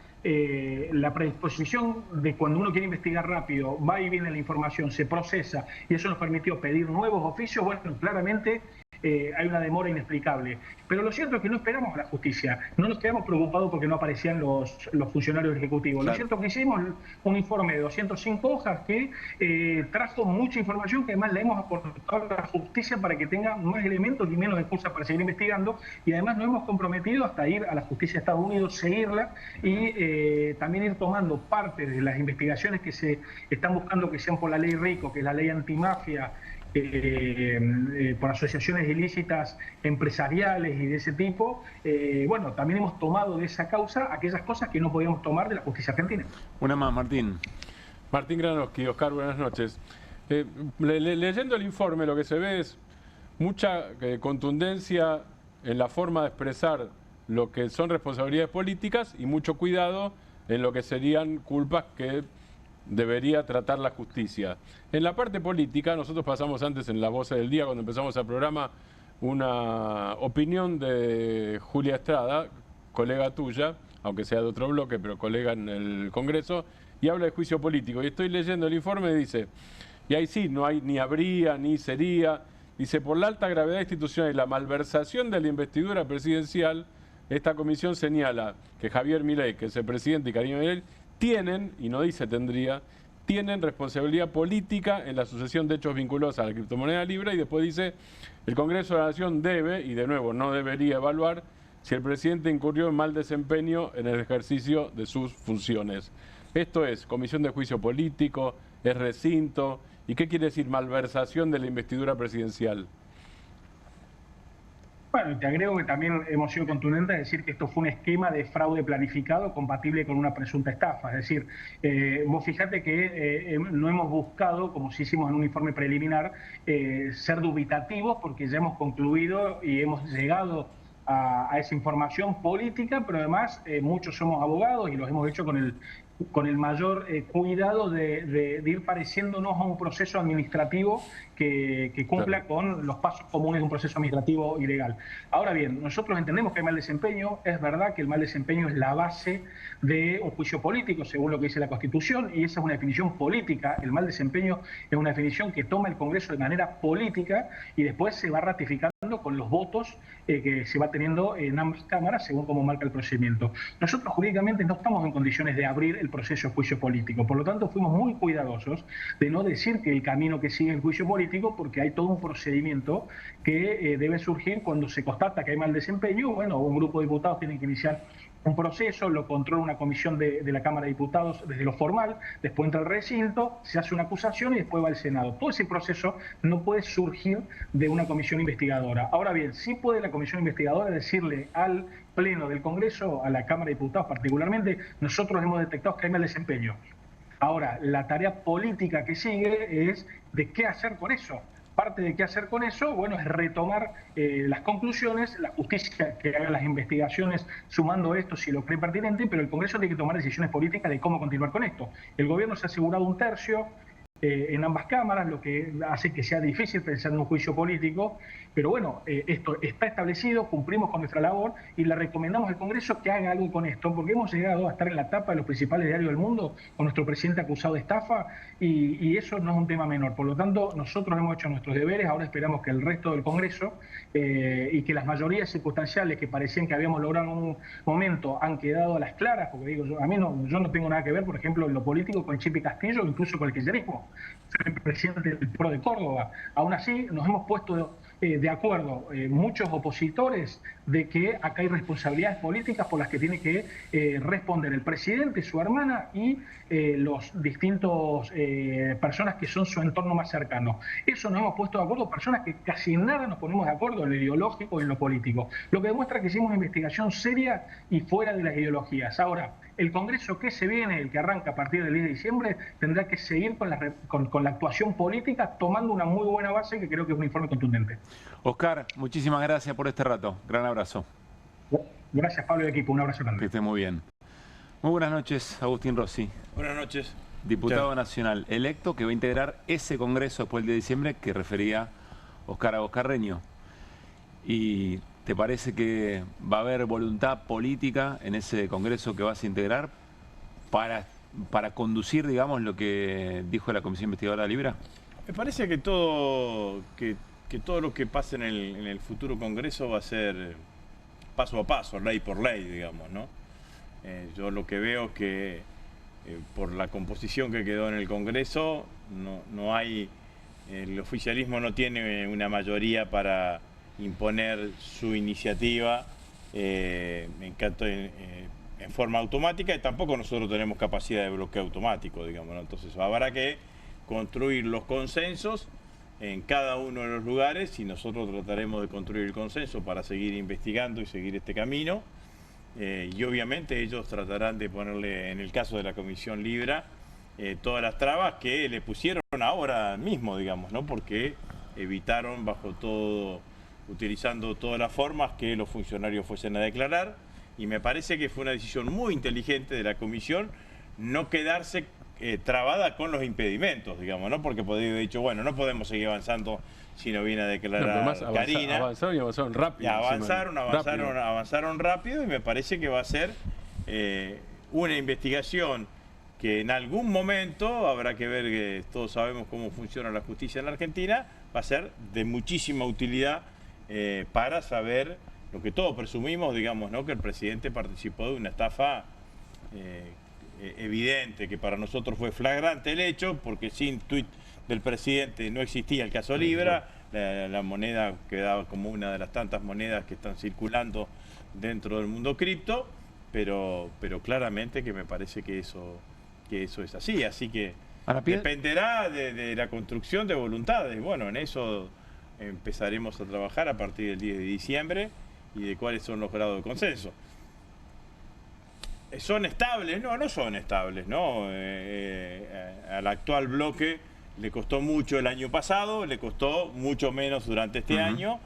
la predisposición de cuando uno quiere investigar rápido, va y viene la información, se procesa y eso nos permitió pedir nuevos oficios, bueno, claramente hay una demora inexplicable. Pero lo cierto es que no esperamos a la justicia, no nos quedamos preocupados porque no aparecían los funcionarios ejecutivos. Claro. Lo cierto es que hicimos un informe de 205 hojas que trajo mucha información que además le hemos aportado a la justicia para que tenga más elementos y menos excusas para seguir investigando, y además nos hemos comprometido hasta ir a la justicia de Estados Unidos, seguirla y también ir tomando parte de las investigaciones que se están buscando que sean por la ley RICO, que es la ley antimafia, por asociaciones ilícitas empresariales y de ese tipo. Bueno, también hemos tomado de esa causa aquellas cosas que no podíamos tomar de la justicia argentina. Una más, Martín. Martín Granowski. Oscar, buenas noches. Leyendo el informe, lo que se ve es mucha contundencia en la forma de expresar lo que son responsabilidades políticas y mucho cuidado en lo que serían culpas que debería tratar la justicia. En la parte política, nosotros pasamos antes en La Voz del Día, cuando empezamos el programa, una opinión de Julia Estrada, colega tuya, aunque sea de otro bloque, pero colega en el Congreso, y habla de juicio político. Y estoy leyendo el informe y dice, y ahí sí, no hay ni habría, ni sería, dice, por la alta gravedad institucional y la malversación de la investidura presidencial, esta comisión señala que Javier Milei, que es el presidente, y Karina Milei, tienen, y no dice tendría, tienen responsabilidad política en la sucesión de hechos vinculados a la criptomoneda libre, y después dice, el Congreso de la Nación debe, y de nuevo no debería evaluar, si el presidente incurrió en mal desempeño en el ejercicio de sus funciones. Esto es comisión de juicio político, es recinto, ¿y qué quiere decir malversación de la investidura presidencial? Bueno, te agrego que también hemos sido contundentes de decir que esto fue un esquema de fraude planificado compatible con una presunta estafa. Es decir, vos fijate que no hemos buscado, como sí hicimos en un informe preliminar, ser dubitativos, porque ya hemos concluido y hemos llegado a esa información política, pero además muchos somos abogados y los hemos hecho con el mayor cuidado de ir pareciéndonos a un proceso administrativo que cumpla con los pasos comunes de un proceso administrativo y legal. Ahora bien, nosotros entendemos que hay mal desempeño, es verdad que el mal desempeño es la base de un juicio político, según lo que dice la Constitución, y esa es una definición política. El mal desempeño es una definición que toma el Congreso de manera política y después se va ratificando con los votos que se va teniendo en ambas cámaras, según como marca el procedimiento. Nosotros jurídicamente no estamos en condiciones de abrir el proceso de juicio político, por lo tanto fuimos muy cuidadosos de no decir que el camino que sigue el juicio político, porque hay todo un procedimiento que debe surgir cuando se constata que hay mal desempeño. Bueno, un grupo de diputados tiene que iniciar un proceso, lo controla una comisión de la Cámara de Diputados desde lo formal, después entra al recinto, se hace una acusación y después va al Senado. Todo ese proceso no puede surgir de una comisión investigadora. Ahora bien, sí puede la comisión investigadora decirle al Pleno del Congreso, a la Cámara de Diputados particularmente, nosotros hemos detectado que hay mal desempeño. Ahora, la tarea política que sigue es de qué hacer con eso. Parte de qué hacer con eso, bueno, es retomar las conclusiones, la justicia que haga las investigaciones sumando esto si lo cree pertinente, pero el Congreso tiene que tomar decisiones políticas de cómo continuar con esto. El gobierno se ha asegurado 1/3 en ambas cámaras, lo que hace que sea difícil pensar en un juicio político, pero bueno, esto está establecido, cumplimos con nuestra labor y le recomendamos al Congreso que haga algo con esto, porque hemos llegado a estar en la tapa de los principales diarios del mundo con nuestro presidente acusado de estafa y eso no es un tema menor. Por lo tanto, nosotros hemos hecho nuestros deberes, ahora esperamos que el resto del Congreso y que las mayorías circunstanciales que parecían que habíamos logrado en un momento han quedado a las claras, porque digo, yo no tengo nada que ver, por ejemplo, en lo político con Chipi Castillo, incluso con el kirchnerismo. Soy el presidente del PRO de Córdoba. Aún así, nos hemos puesto de acuerdo muchos opositores de que acá hay responsabilidades políticas por las que tiene que responder el presidente, su hermana y los distintos personas que son su entorno más cercano. Eso nos hemos puesto de acuerdo, personas que casi nada nos ponemos de acuerdo en lo ideológico y en lo político. Lo que demuestra que hicimos una investigación seria y fuera de las ideologías. Ahora, el Congreso que se viene, el que arranca a partir del 10 de diciembre, tendrá que seguir con la actuación política, tomando una muy buena base que creo que es un informe contundente. Oscar, muchísimas gracias por este rato. Gran abrazo. Gracias, Pablo y equipo. Un abrazo grande. Que esté muy bien. Muy buenas noches, Agustín Rossi. Buenas noches. Diputado nacional electo que va a integrar ese congreso después del día de diciembre que refería Oscar Agoscarreño. ¿Y te parece que va a haber voluntad política en ese congreso que vas a integrar para conducir, digamos, lo que dijo la Comisión Investigadora Libra? Me parece que todo lo que pase en el futuro congreso va a ser paso a paso, ley por ley, digamos, ¿no? Yo lo que veo es que por la composición que quedó en el Congreso, no hay, el oficialismo no tiene una mayoría para imponer su iniciativa en forma automática, y tampoco nosotros tenemos capacidad de bloqueo automático, digamos, ¿no? Entonces habrá que construir los consensos en cada uno de los lugares, y nosotros trataremos de construir el consenso para seguir investigando y seguir este camino. Y obviamente ellos tratarán de ponerle, en el caso de la Comisión Libra, todas las trabas que le pusieron ahora mismo, digamos, ¿no? Porque evitaron utilizando todas las formas que los funcionarios fuesen a declarar, y me parece que fue una decisión muy inteligente de la Comisión no quedarse trabada con los impedimentos, digamos, ¿no? Porque podría haber dicho, bueno, no podemos seguir avanzando si no viene a declarar Karina. Avanzaron y avanzaron rápido. Y avanzaron rápido, y me parece que va a ser una investigación que en algún momento habrá que ver, que todos sabemos cómo funciona la justicia en la Argentina, va a ser de muchísima utilidad para saber lo que todos presumimos, digamos, ¿no? Que el presidente participó de una estafa evidente, que para nosotros fue flagrante el hecho, porque sin tuit del presidente no existía el caso Libra, la moneda quedaba como una de las tantas monedas que están circulando dentro del mundo cripto, pero claramente que me parece que eso es así que dependerá de la construcción de voluntades. Bueno, en eso empezaremos a trabajar a partir del 10 de diciembre y de cuáles son los grados de consenso. ¿Son estables? No son estables, ¿no? Al actual bloque le costó mucho el año pasado, le costó mucho menos durante este año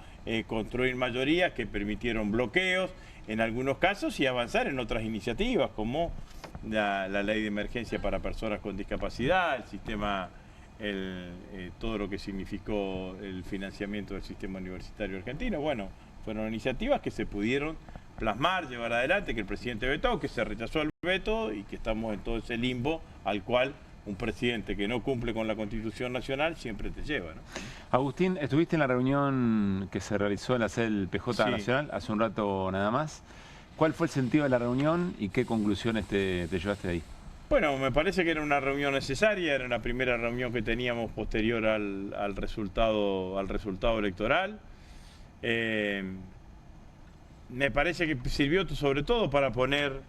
construir mayorías que permitieron bloqueos en algunos casos y avanzar en otras iniciativas, como la ley de emergencia para personas con discapacidad, el sistema, todo lo que significó el financiamiento del sistema universitario argentino. Bueno, fueron iniciativas que se pudieron plasmar, llevar adelante, que el presidente vetó, que se rechazó el veto y que estamos en todo ese limbo al cual un presidente que no cumple con la Constitución Nacional siempre te lleva, ¿no? Agustín, estuviste en la reunión que se realizó en la sede del PJ Nacional hace un rato nada más. ¿Cuál fue el sentido de la reunión y qué conclusiones te llevaste de ahí? Bueno, me parece que era una reunión necesaria, era la primera reunión que teníamos posterior al resultado electoral. Me parece que sirvió sobre todo para poner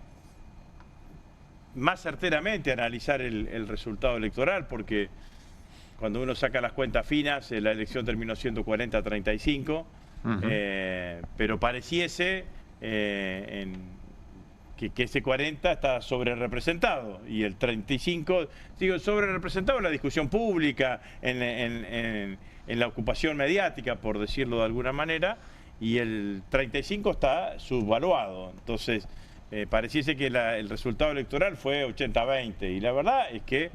más certeramente, analizar el resultado electoral, porque cuando uno saca las cuentas finas, la elección terminó siendo 40-35, pero pareciese que ese 40 está sobre representado, y el 35, digo, sobre representado en la discusión pública, en la ocupación mediática, por decirlo de alguna manera, y el 35 está subvaluado. Entonces, pareciese que el resultado electoral fue 80-20, y la verdad es que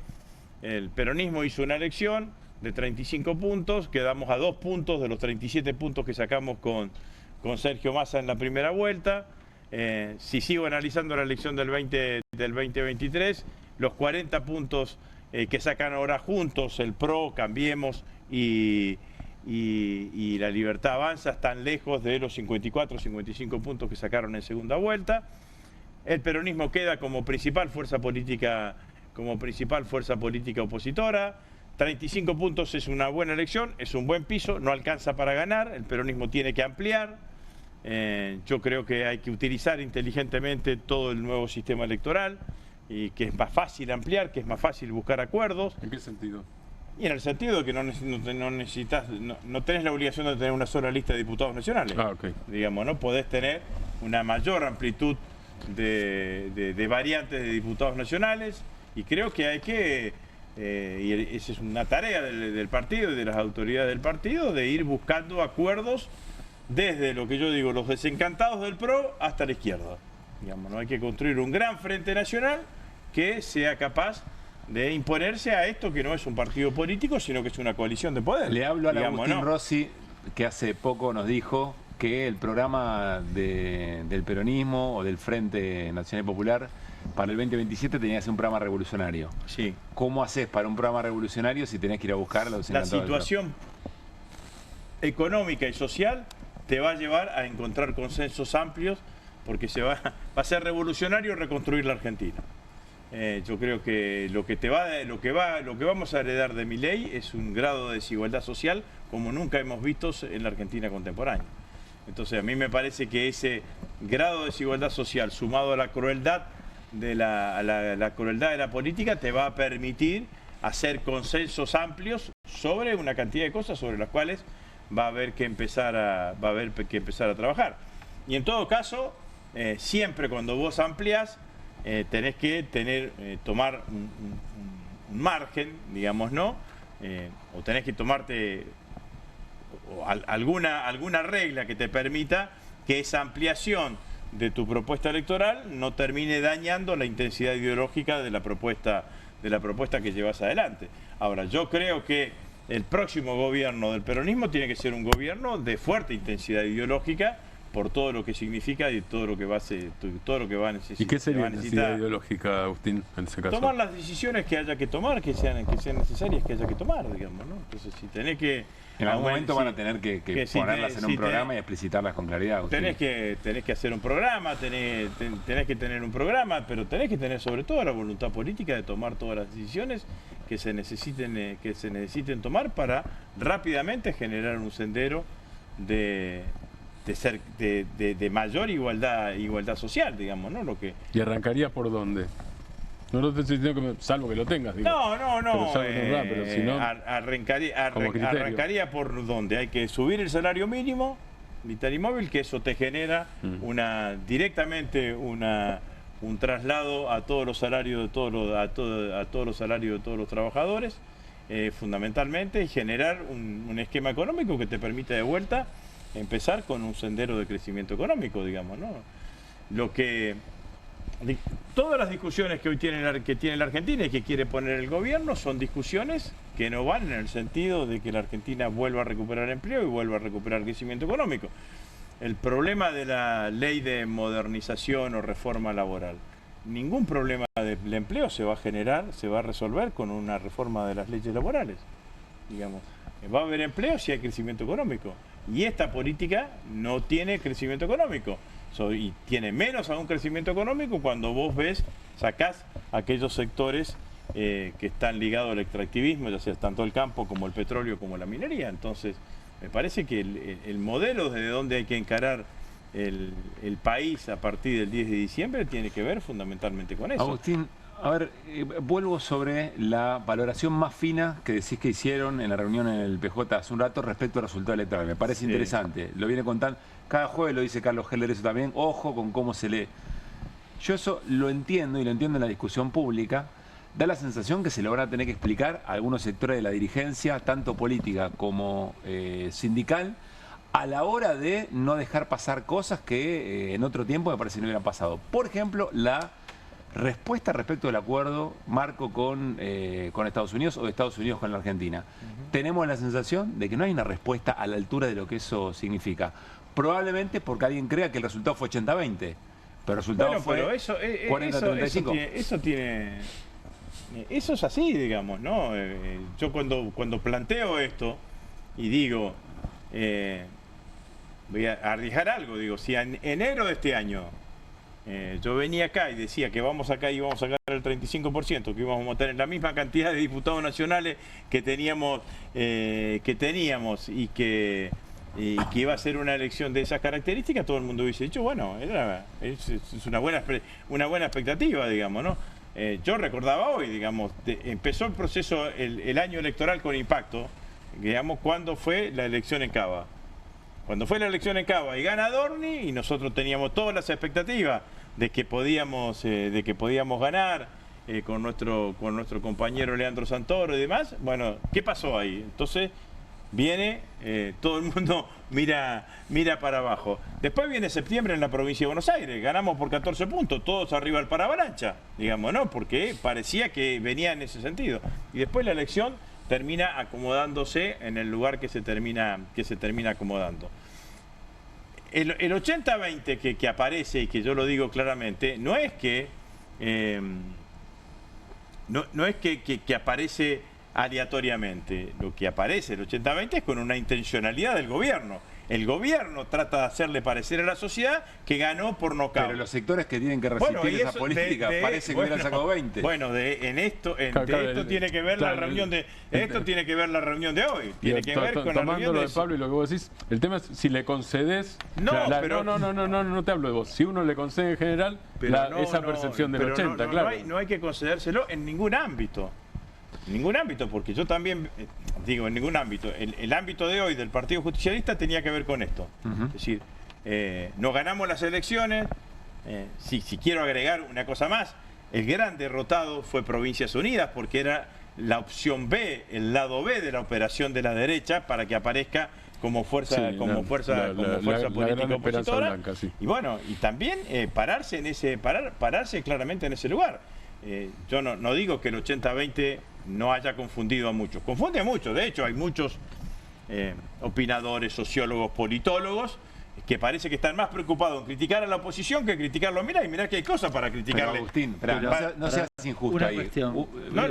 el peronismo hizo una elección de 35 puntos, quedamos a 2 puntos de los 37 puntos que sacamos con Sergio Massa en la primera vuelta. Si sigo analizando la elección del 2023, los 40 puntos que sacan ahora juntos, el PRO, Cambiemos y La Libertad Avanza, están lejos de los 54-55 puntos que sacaron en segunda vuelta. El peronismo queda como principal fuerza política opositora. 35 puntos es una buena elección, es un buen piso, no alcanza para ganar, el peronismo tiene que ampliar. Yo creo que hay que utilizar inteligentemente todo el nuevo sistema electoral, y que es más fácil ampliar, que es más fácil buscar acuerdos. ¿En qué sentido? Y en el sentido de que no tenés la obligación de tener una sola lista de diputados nacionales. Digamos, ¿no? Podés tener una mayor amplitud de variantes de diputados nacionales, y creo que hay que, y esa es una tarea del partido y de las autoridades del partido, de ir buscando acuerdos desde lo que yo digo, los desencantados del PRO hasta la izquierda. Digamos, ¿no? Hay que construir un gran frente nacional que sea capaz de imponerse a esto que no es un partido político, sino que es una coalición de poder. Le hablo a digamos, Agustín ¿no? Rossi, que hace poco nos dijo que el programa del peronismo o del Frente Nacional Popular para el 2027 tenía que ser un programa revolucionario. Sí. ¿Cómo haces para un programa revolucionario si tenés que ir a buscar a los La encantados del situación económica y social te va a llevar a encontrar consensos amplios, porque va a ser revolucionario reconstruir la Argentina. Yo creo que lo que vamos a heredar de Milei es un grado de desigualdad social como nunca hemos visto en la Argentina contemporánea. Entonces a mí me parece que ese grado de desigualdad social sumado a la crueldad de la crueldad de la política te va a permitir hacer consensos amplios sobre una cantidad de cosas sobre las cuales va a haber que empezar a trabajar. Y en todo caso, siempre cuando vos ampliás, tenés que tomar un margen, digamos, ¿no? O tenés que tomarte alguna regla que te permita que esa ampliación de tu propuesta electoral no termine dañando la intensidad ideológica de la propuesta que llevas adelante. Ahora, yo creo que el próximo gobierno del peronismo tiene que ser un gobierno de fuerte intensidad ideológica por todo lo que significa y todo lo que va a necesitar. ¿Y qué sería necesidad ideológica, Agustín, en ese caso? Tomar las decisiones que haya que tomar, que sean necesarias que haya que tomar, digamos, ¿no? Entonces, si tenés que... En algún momento van a tener que ponerlas en un programa y explicitarlas con claridad, Agustín. Tenés que hacer un programa, tenés que tener un programa, pero tenés que tener sobre todo la voluntad política de tomar todas las decisiones que se necesiten tomar para rápidamente generar un sendero de mayor igualdad social, digamos, ¿no? ¿Y arrancaría por dónde? No te estoy diciendo que salvo que lo tengas, digo. No. Pero si no, arrancaría por donde hay que subir el salario mínimo vital y móvil, que eso te genera directamente un traslado a todos los salarios de todos los trabajadores, fundamentalmente, y generar un esquema económico que te permita de vuelta empezar con un sendero de crecimiento económico, digamos, ¿no? Todas las discusiones que hoy tiene la Argentina y que quiere poner el gobierno son discusiones que no van en el sentido de que la Argentina vuelva a recuperar empleo y vuelva a recuperar crecimiento económico. El problema de la ley de modernización o reforma laboral, ningún problema del empleo se va a resolver con una reforma de las leyes laborales, digamos. Va a haber empleo si hay crecimiento económico. Y esta política no tiene crecimiento económico. Y tiene menos aún crecimiento económico cuando vos sacás aquellos sectores que están ligados al extractivismo, ya sea tanto el campo como el petróleo como la minería. Entonces, me parece que el modelo desde donde hay que encarar el país a partir del 10 de diciembre tiene que ver fundamentalmente con eso. Agustín, a ver, vuelvo sobre la valoración más fina que decís que hicieron en la reunión en el PJ hace un rato respecto al resultado electoral. Me parece interesante. Lo viene contando. Cada jueves lo dice Carlos Heller eso también. Ojo con cómo se lee. Yo eso lo entiendo y lo entiendo en la discusión pública. Da la sensación que se lo van a tener que explicar a algunos sectores de la dirigencia, tanto política como sindical, a la hora de no dejar pasar cosas que en otro tiempo me parece que no hubieran pasado. Por ejemplo, la respuesta respecto del acuerdo marco con Estados Unidos o de Estados Unidos con la Argentina. Tenemos la sensación de que no hay una respuesta a la altura de lo que eso significa. Probablemente porque alguien crea que el resultado fue 80-20, pero el resultado fue 40-35. Eso es así, digamos, ¿no? Yo cuando planteo esto y digo, voy a arriesgar algo, digo, si en enero de este año yo venía acá y decía que íbamos a sacar el 35%, que íbamos a tener la misma cantidad de diputados nacionales que teníamos y que iba a ser una elección de esas características, todo el mundo hubiese dicho, bueno, es una buena expectativa, digamos, ¿no? Yo recordaba hoy, digamos, empezó el proceso, el año electoral con impacto, digamos, cuando fue la elección en Cava. Cuando fue la elección en Cava y gana Dorni, y nosotros teníamos todas las expectativas de que podíamos ganar con nuestro compañero Leandro Santoro y demás, bueno, ¿qué pasó ahí? Entonces viene, todo el mundo mira para abajo. Después viene septiembre en la provincia de Buenos Aires, ganamos por 14 puntos, todos arriba del paravalancha, digamos, ¿no? Porque parecía que venía en ese sentido. Y después la elección termina acomodándose en el lugar que se termina acomodando. El 80-20 que aparece, y que yo lo digo claramente, no es que no es que aparece aleatoriamente. Lo que aparece el 80-20 es con una intencionalidad del gobierno. El gobierno trata de hacerle parecer a la sociedad que ganó por nocaut. Pero los sectores que tienen que resistir esa política parece que hubieran sacado 20. Bueno, de esto tiene que ver la reunión de tiene que ver la reunión de hoy. Tiene que ver con la reunión de Pablo y lo que vos decís, el tema es si le concedes. No te hablo de vos. Si uno le concede en general esa percepción del 80, claro. No hay que concedérselo en ningún ámbito. En ningún ámbito, porque yo también digo en ningún ámbito. El ámbito de hoy del Partido Justicialista tenía que ver con esto. Es decir, no ganamos las elecciones. Si quiero agregar una cosa más, el gran derrotado fue Provincias Unidas, porque era la opción B, el lado B de la operación de la derecha para que aparezca como fuerza, política opositora. Blanca, sí. Y bueno, y también pararse claramente en ese lugar. Yo no digo que el 80-20 no haya confundido a muchos. Confunde a muchos. De hecho, hay muchos opinadores, sociólogos, politólogos que parece que están más preocupados en criticar a la oposición que criticarlo. Mirá que hay cosas para criticarle. Pero Agustín, no seas injusto ahí. No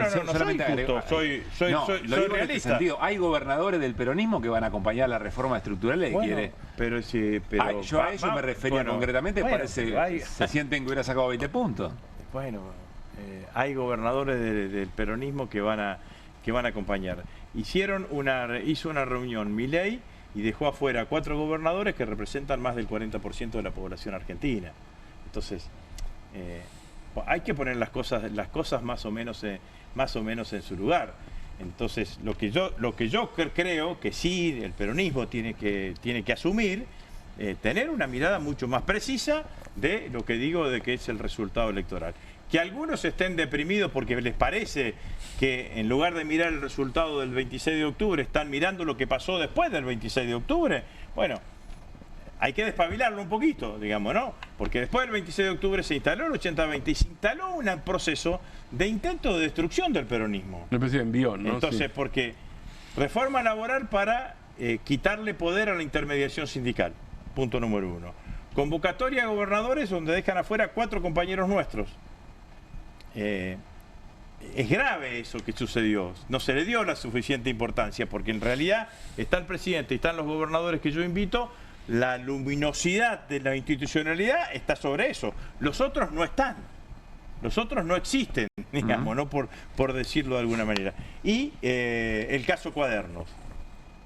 soy injusto, soy realista. En este sentido, hay gobernadores del peronismo que van a acompañar la reforma estructural y quiere. Pero yo a eso me refería concretamente, se sienten que hubiera sacado 20 puntos. Bueno, hay gobernadores del peronismo que van a acompañar. Hizo una reunión Milei y dejó afuera 4 gobernadores que representan más del 40% de la población argentina. Entonces, hay que poner las cosas más o menos en su lugar. Entonces, lo que yo creo que sí el peronismo tiene que asumir, tener una mirada mucho más precisa de lo que digo de que es el resultado electoral. Que algunos estén deprimidos porque les parece que en lugar de mirar el resultado del 26 de octubre están mirando lo que pasó después del 26 de octubre. Bueno, hay que despabilarlo un poquito, digamos, ¿no? Porque después del 26 de octubre se instaló el 80-20 y se instaló un proceso de intento de destrucción del peronismo. Una especie de envión, ¿no? Entonces, sí. Porque reforma laboral para quitarle poder a la intermediación sindical, punto número 1. Convocatoria a gobernadores donde dejan afuera 4 compañeros nuestros. Es grave eso que sucedió, no se le dio la suficiente importancia porque en realidad está el presidente y están los gobernadores que yo invito, la luminosidad de la institucionalidad está sobre eso, los otros no están, los otros no existen, digamos, ¿no? por decirlo de alguna manera. Y el caso Cuadernos,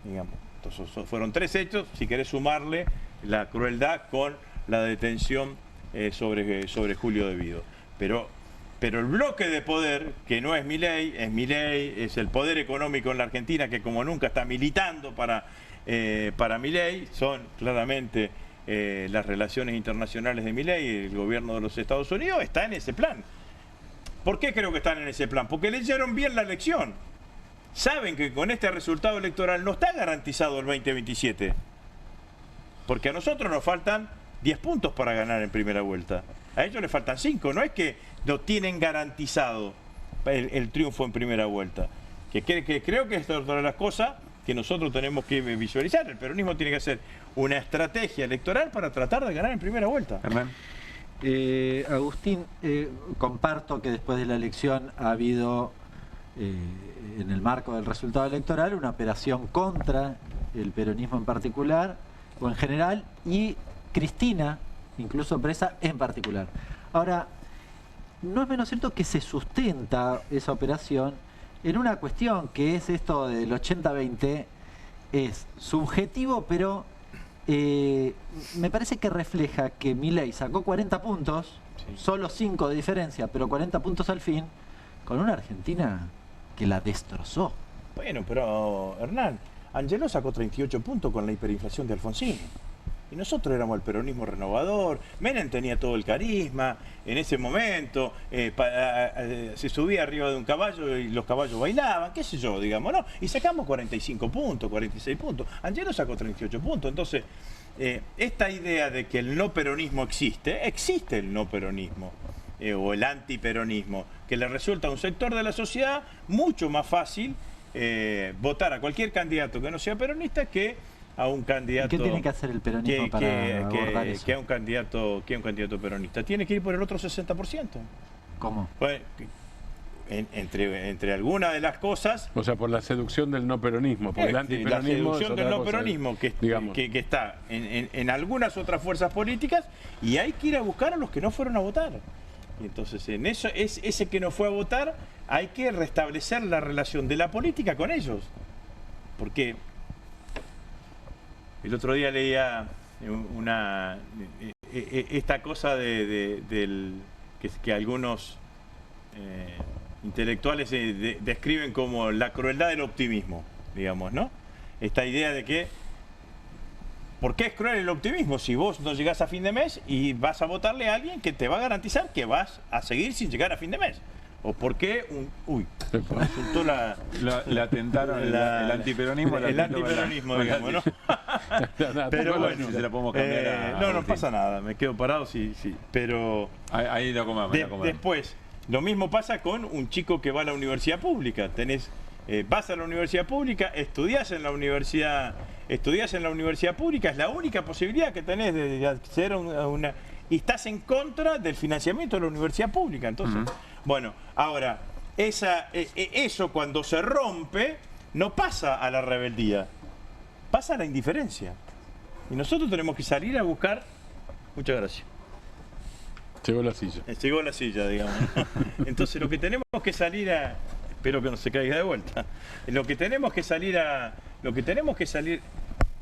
digamos, entonces fueron 3 hechos, si querés sumarle la crueldad con la detención sobre Julio De Vido. Pero el bloque de poder, que no es Milei, es el poder económico en la Argentina, que como nunca está militando para Milei, son claramente las relaciones internacionales de Milei, el gobierno de los Estados Unidos, está en ese plan. ¿Por qué creo que están en ese plan? Porque leyeron bien la elección. Saben que con este resultado electoral no está garantizado el 2027. Porque a nosotros nos faltan 10 puntos para ganar en primera vuelta. A ellos les faltan 5. No es que lo tienen garantizado el triunfo en primera vuelta. Que creo que esto es otra de las cosas que nosotros tenemos que visualizar. El peronismo tiene que hacer una estrategia electoral para tratar de ganar en primera vuelta. Hernán. Agustín, comparto que después de la elección ha habido, en el marco del resultado electoral, una operación contra el peronismo en particular, o en general, y Cristina, incluso presa, en particular. Ahora, no es menos cierto que se sustenta esa operación en una cuestión que es esto del 80-20, es subjetivo, pero me parece que refleja que Milei sacó 40 puntos, sí, solo 5 de diferencia, pero 40 puntos al fin, con una Argentina que la destrozó. Bueno, pero Hernán, Angeló sacó 38 puntos con la hiperinflación de Alfonsín. Y nosotros éramos el peronismo renovador, Menem tenía todo el carisma en ese momento, se subía arriba de un caballo y los caballos bailaban, qué sé yo, digamos, ¿no? Y sacamos 45 puntos, 46 puntos. Angelo sacó 38 puntos. Entonces, esta idea de que el no peronismo existe el no peronismo. O el antiperonismo, que le resulta a un sector de la sociedad mucho más fácil votar a cualquier candidato que no sea peronista que a un candidato. ¿Qué tiene que hacer el peronismo para abordar eso? Que a un candidato peronista. Tiene que ir por el otro 60%. ¿Cómo? Pues, entre algunas de las cosas. O sea, por la seducción del no peronismo, por el antiperonismo. La seducción del no peronismo que está en algunas otras fuerzas políticas, y hay que ir a buscar a los que no fueron a votar. Y entonces, en eso, ese que no fue a votar, hay que restablecer la relación de la política con ellos. Porque el otro día leía esta cosa que algunos intelectuales describen como la crueldad del optimismo, digamos, ¿no? Esta idea de que ¿por qué es cruel el optimismo? Si vos no llegás a fin de mes y vas a votarle a alguien que te va a garantizar que vas a seguir sin llegar a fin de mes. ¿O por qué resultó le atentaron el antiperonismo? El antiperonismo, digamos, ¿no? Pero bueno, si se la podemos cambiar no pasa nada, me quedo parado, sí. Pero ahí lo comamos. Después, lo mismo pasa con un chico que va a la universidad pública. Vas a la universidad pública, estudiás en la universidad pública, es la única posibilidad que tenés de acceder a una... Y estás en contra del financiamiento de la universidad pública. Entonces, bueno, ahora, eso cuando se rompe, no pasa a la rebeldía, pasa a la indiferencia. Y nosotros tenemos que salir a buscar... Muchas gracias. Llegó la silla. Llegó la silla, digamos. Entonces, lo que tenemos que salir a... Espero que no se caiga de vuelta. Lo que tenemos que salir...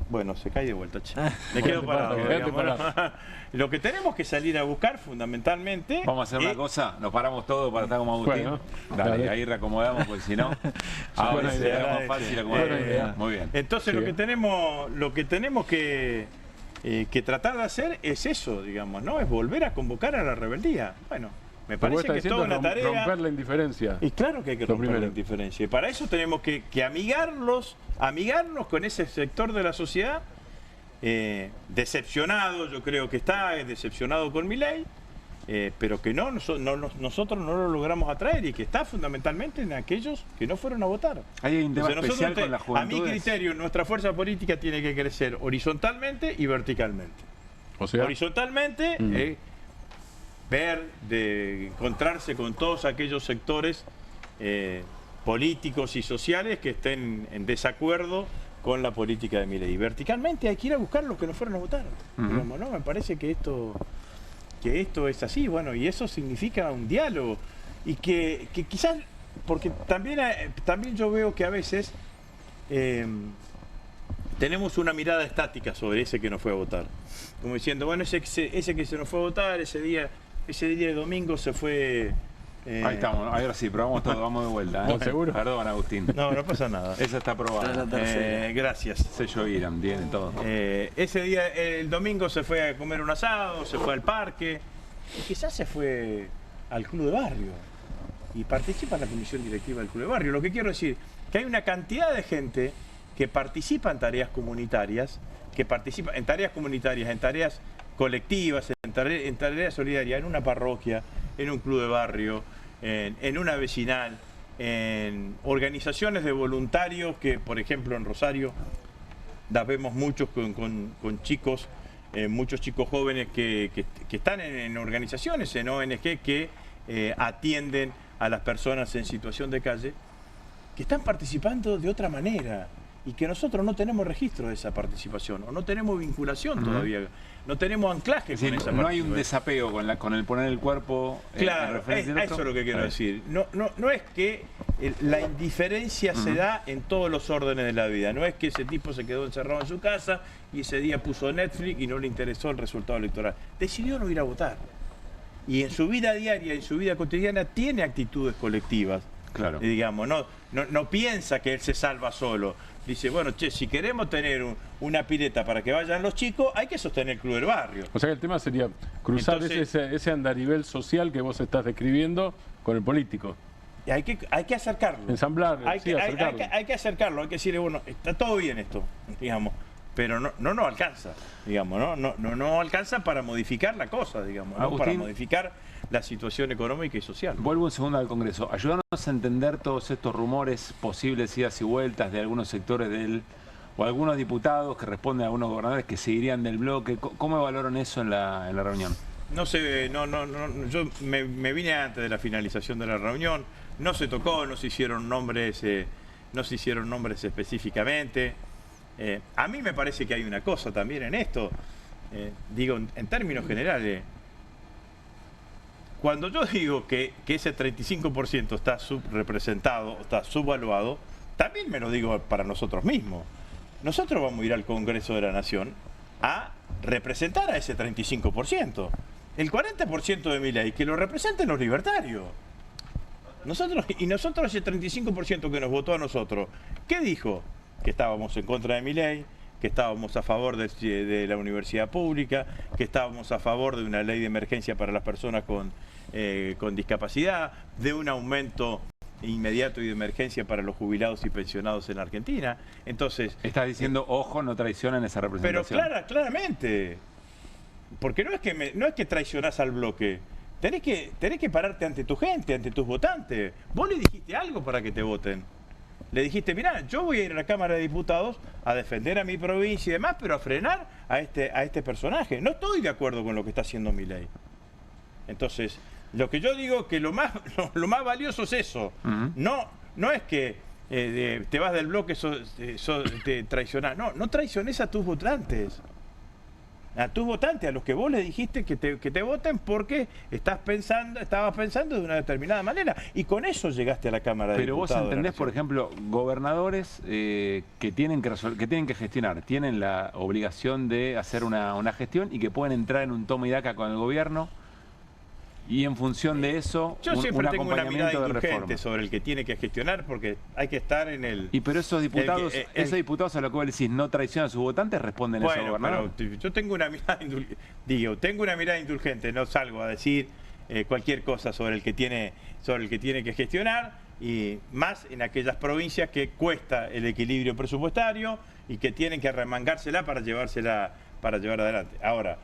Bueno, se cae de vuelta, che. Me quedo parado. Lo que tenemos que salir a buscar fundamentalmente... Vamos a hacer una cosa, nos paramos todos para estar como Agustín. Bueno, dale, ahí reacomodamos, porque si no, ahora será más fácil acomodar. Muy bien. Entonces, lo que tenemos que tratar de hacer es eso, digamos, ¿no? Es volver a convocar a la rebeldía. Bueno, me parece que es toda una tarea. Romper la indiferencia. Y claro que hay que romper la indiferencia. Y para eso tenemos que amigarnos con ese sector de la sociedad decepcionado, yo creo que está decepcionado con Milei, pero que nosotros no lo logramos atraer, y que está fundamentalmente en aquellos que no fueron a votar. Hay un tema especial con las juventudes. A mi criterio, nuestra fuerza política tiene que crecer horizontalmente y verticalmente. O sea, horizontalmente, encontrarse con todos aquellos sectores políticos y sociales que estén en desacuerdo con la política de Milei. Verticalmente hay que ir a buscar los que no fueron a votar. Digamos, ¿no? Me parece que esto es así, bueno, y eso significa un diálogo. Y que quizás, porque también yo veo que a veces tenemos una mirada estática sobre ese que no fue a votar. Como diciendo, bueno, ese que se nos fue a votar, ese día de domingo se fue... Ahí estamos, ahora sí, probamos todo, vamos de vuelta. ¿Estás seguro? Perdón, Agustín. No pasa nada. Esa está aprobada. Gracias. Sello Irán, tiene todo. Ese día, el domingo, se fue a comer un asado, se fue al parque, y quizás se fue al club de barrio y participa en la comisión directiva del club de barrio. Lo que quiero decir, que hay una cantidad de gente que participa en tareas comunitarias, en tareas colectivas, en tareas solidarias, en una parroquia, en un club de barrio, en una vecinal, en organizaciones de voluntarios que, por ejemplo, en Rosario las vemos muchos con chicos, muchos chicos jóvenes que están en organizaciones, en ONG, que atienden a las personas en situación de calle, que están participando de otra manera, y que nosotros no tenemos registro de esa participación, o no tenemos vinculación todavía, no tenemos anclaje con esa participación. No hay un desapego con el poner el cuerpo claro, en referencia a eso es lo que quiero decir. No es que la indiferencia se da en todos los órdenes de la vida, no es que ese tipo se quedó encerrado en su casa y ese día puso Netflix y no le interesó el resultado electoral. Decidió no ir a votar. Y en su vida diaria, en su vida cotidiana, tiene actitudes colectivas. Claro. Digamos, no piensa que él se salva solo. Dice, bueno, che, si queremos tener una pileta para que vayan los chicos, hay que sostener el club del barrio. O sea que el tema sería cruzar ese andarivel social que vos estás describiendo con el político. Hay que acercarlo. Ensamblar, acercarlo. Hay que acercarlo, hay que decirle, bueno, está todo bien esto, digamos, pero no alcanza, digamos, no alcanza para modificar la cosa, digamos, ¿no? Para modificar la situación económica y social. Vuelvo un segundo al Congreso. Ayúdanos a entender todos estos rumores, posibles idas y vueltas de algunos sectores o algunos diputados que responden a algunos gobernadores que seguirían del bloque. ¿Cómo valoran eso en la reunión? No sé, yo me vine antes de la finalización de la reunión, no se tocó, no se hicieron nombres específicamente. A mí me parece que hay una cosa también en esto, digo, en términos generales. Cuando yo digo que ese 35% está subrepresentado, está subvaluado, también me lo digo para nosotros mismos. Nosotros vamos a ir al Congreso de la Nación a representar a ese 35%. El 40% de Milei, que lo representen los libertarios. Nosotros ese 35% que nos votó a nosotros, ¿qué dijo? Que estábamos en contra de Milei, que estábamos a favor de la universidad pública, que estábamos a favor de una ley de emergencia para las personas con discapacidad, de un aumento inmediato y de emergencia para los jubilados y pensionados en Argentina. Entonces, estás diciendo, ojo, no traicionan esa representación. Pero claramente, porque no es que traicionás al bloque, tenés que pararte ante tu gente, ante tus votantes. Vos le dijiste algo para que te voten. Le dijiste, mirá, yo voy a ir a la Cámara de Diputados a defender a mi provincia y demás, pero a frenar a este personaje. No estoy de acuerdo con lo que está haciendo Milei. Entonces, lo que yo digo que lo más valioso es eso. No es que te vas del bloque, te traicionás. No traiciones a tus votantes. A tus votantes, a los que vos le dijiste que te voten porque estabas pensando de una determinada manera. Y con eso llegaste a la Cámara de Diputados. Pero vos entendés, por ejemplo, gobernadores que tienen que gestionar, tienen la obligación de hacer una gestión y que pueden entrar en un toma y daca con el gobierno. Y en función de eso, yo siempre tengo una mirada indulgente sobre el que tiene que gestionar, porque hay que estar en el... Y pero esos diputados, esos diputados a lo que vos decís no traicionan a sus votantes, responden eso, gobernador. Pero yo tengo una mirada indulgente, no salgo a decir cualquier cosa sobre el que tiene que gestionar, y más en aquellas provincias que cuesta el equilibrio presupuestario y que tienen que arremangársela para llevar adelante. Ahora,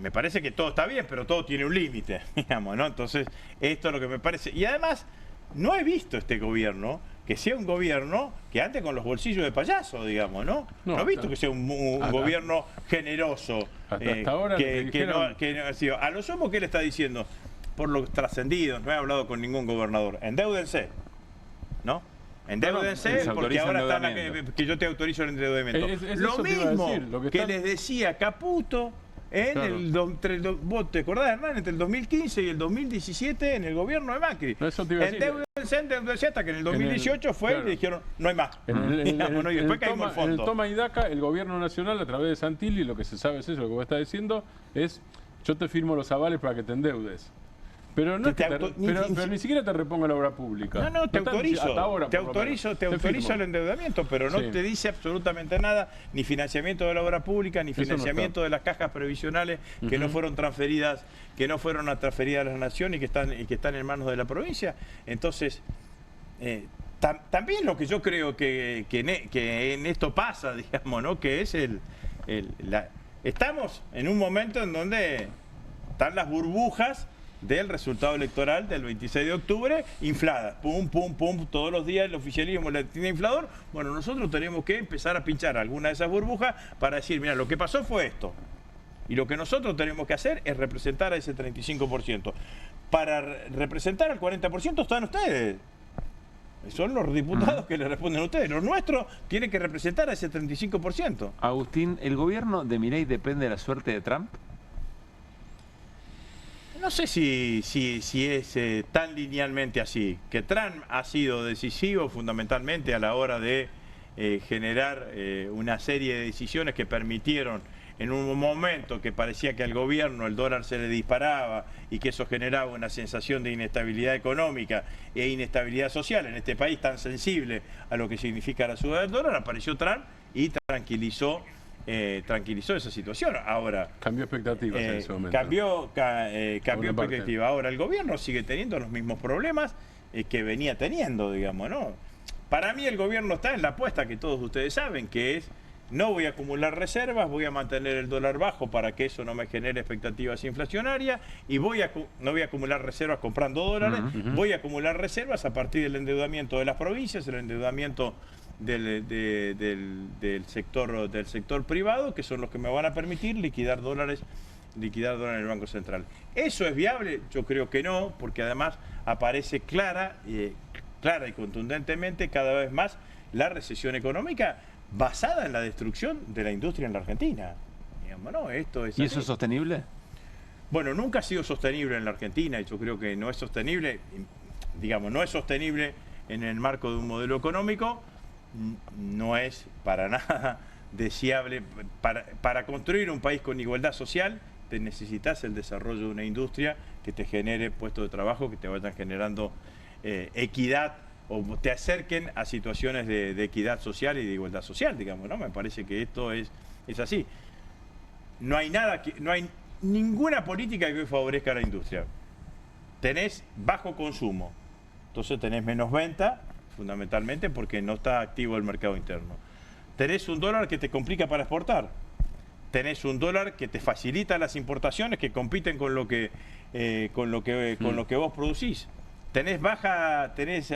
me parece que todo está bien, pero todo tiene un límite, digamos, ¿no? Entonces, esto es lo que me parece. Y además, no he visto este gobierno que sea un gobierno que ande con los bolsillos de payaso, digamos, ¿no? No he visto que sea un gobierno generoso. Hasta ahora a lo sumo, ¿qué le está diciendo? Por los trascendidos, no he hablado con ningún gobernador. Endéudense, ¿no? Endéudense, porque ahora están que yo te autorizo el endeudamiento. Lo mismo que les decía Caputo vos te acordás, Hernán, entre el 2015 y el 2017 en el gobierno de Macri. Endéudense hasta que en el 2018 y le dijeron, no hay más. Y después caímos al fondo. En el toma y daca, el gobierno nacional, a través de Santilli, lo que se sabe es eso, lo que vos estás diciendo, es yo te firmo los avales para que te endeudes. Pero pero ni siquiera te repongo la obra pública. No, te autorizo el endeudamiento, pero no te dice absolutamente nada, ni financiamiento de la obra pública, ni financiamiento de las cajas previsionales que no fueron transferidas, a la nación y que están en manos de la provincia. Entonces, también lo que yo creo que en esto pasa, digamos, ¿no? Que es estamos en un momento en donde están las burbujas del resultado electoral del 26 de octubre, infladas. Pum, pum, pum, todos los días el oficialismo la tiene inflador. Bueno, nosotros tenemos que empezar a pinchar alguna de esas burbujas para decir, mira, lo que pasó fue esto. Y lo que nosotros tenemos que hacer es representar a ese 35%. Para representar al 40% están ustedes. Son los diputados que le responden a ustedes. Los nuestros tienen que representar a ese 35%. Agustín, ¿el gobierno de Milei depende de la suerte de Trump? No sé si es tan linealmente así. Que Trump ha sido decisivo fundamentalmente a la hora de generar una serie de decisiones que permitieron en un momento que parecía que al gobierno el dólar se le disparaba y que eso generaba una sensación de inestabilidad económica e inestabilidad social en este país tan sensible a lo que significa la suba del dólar, apareció Trump y tranquilizó esa situación. Ahora cambió expectativas en ese momento. Cambió expectativa. Ahora el gobierno sigue teniendo los mismos problemas que venía teniendo, digamos, ¿no? Para mí el gobierno está en la apuesta que todos ustedes saben, que es: no voy a acumular reservas, voy a mantener el dólar bajo para que eso no me genere expectativas inflacionarias, y no voy a acumular reservas comprando dólares, voy a acumular reservas a partir del endeudamiento de las provincias, el endeudamiento del sector privado, que son los que me van a permitir liquidar dólares en el Banco Central. ¿Eso es viable? Yo creo que no, porque además aparece clara y contundentemente cada vez más la recesión económica basada en la destrucción de la industria en la Argentina. Digamos, ¿no? Esto es ¿Y eso es sostenible? Bueno, nunca ha sido sostenible en la Argentina, y yo creo que no es sostenible, digamos, no es sostenible en el marco de un modelo económico, no es para nada deseable. Para construir un país con igualdad social, te necesitas el desarrollo de una industria que te genere puestos de trabajo, que te vayan generando equidad, o te acerquen a situaciones de equidad social y de igualdad social, digamos, ¿no? Me parece que esto es así. No hay ninguna política que favorezca a la industria. Tenés bajo consumo, entonces tenés menos venta, fundamentalmente porque no está activo el mercado interno. Tenés un dólar que te complica para exportar. Tenés un dólar que te facilita las importaciones, que compiten con lo que vos producís. Tenés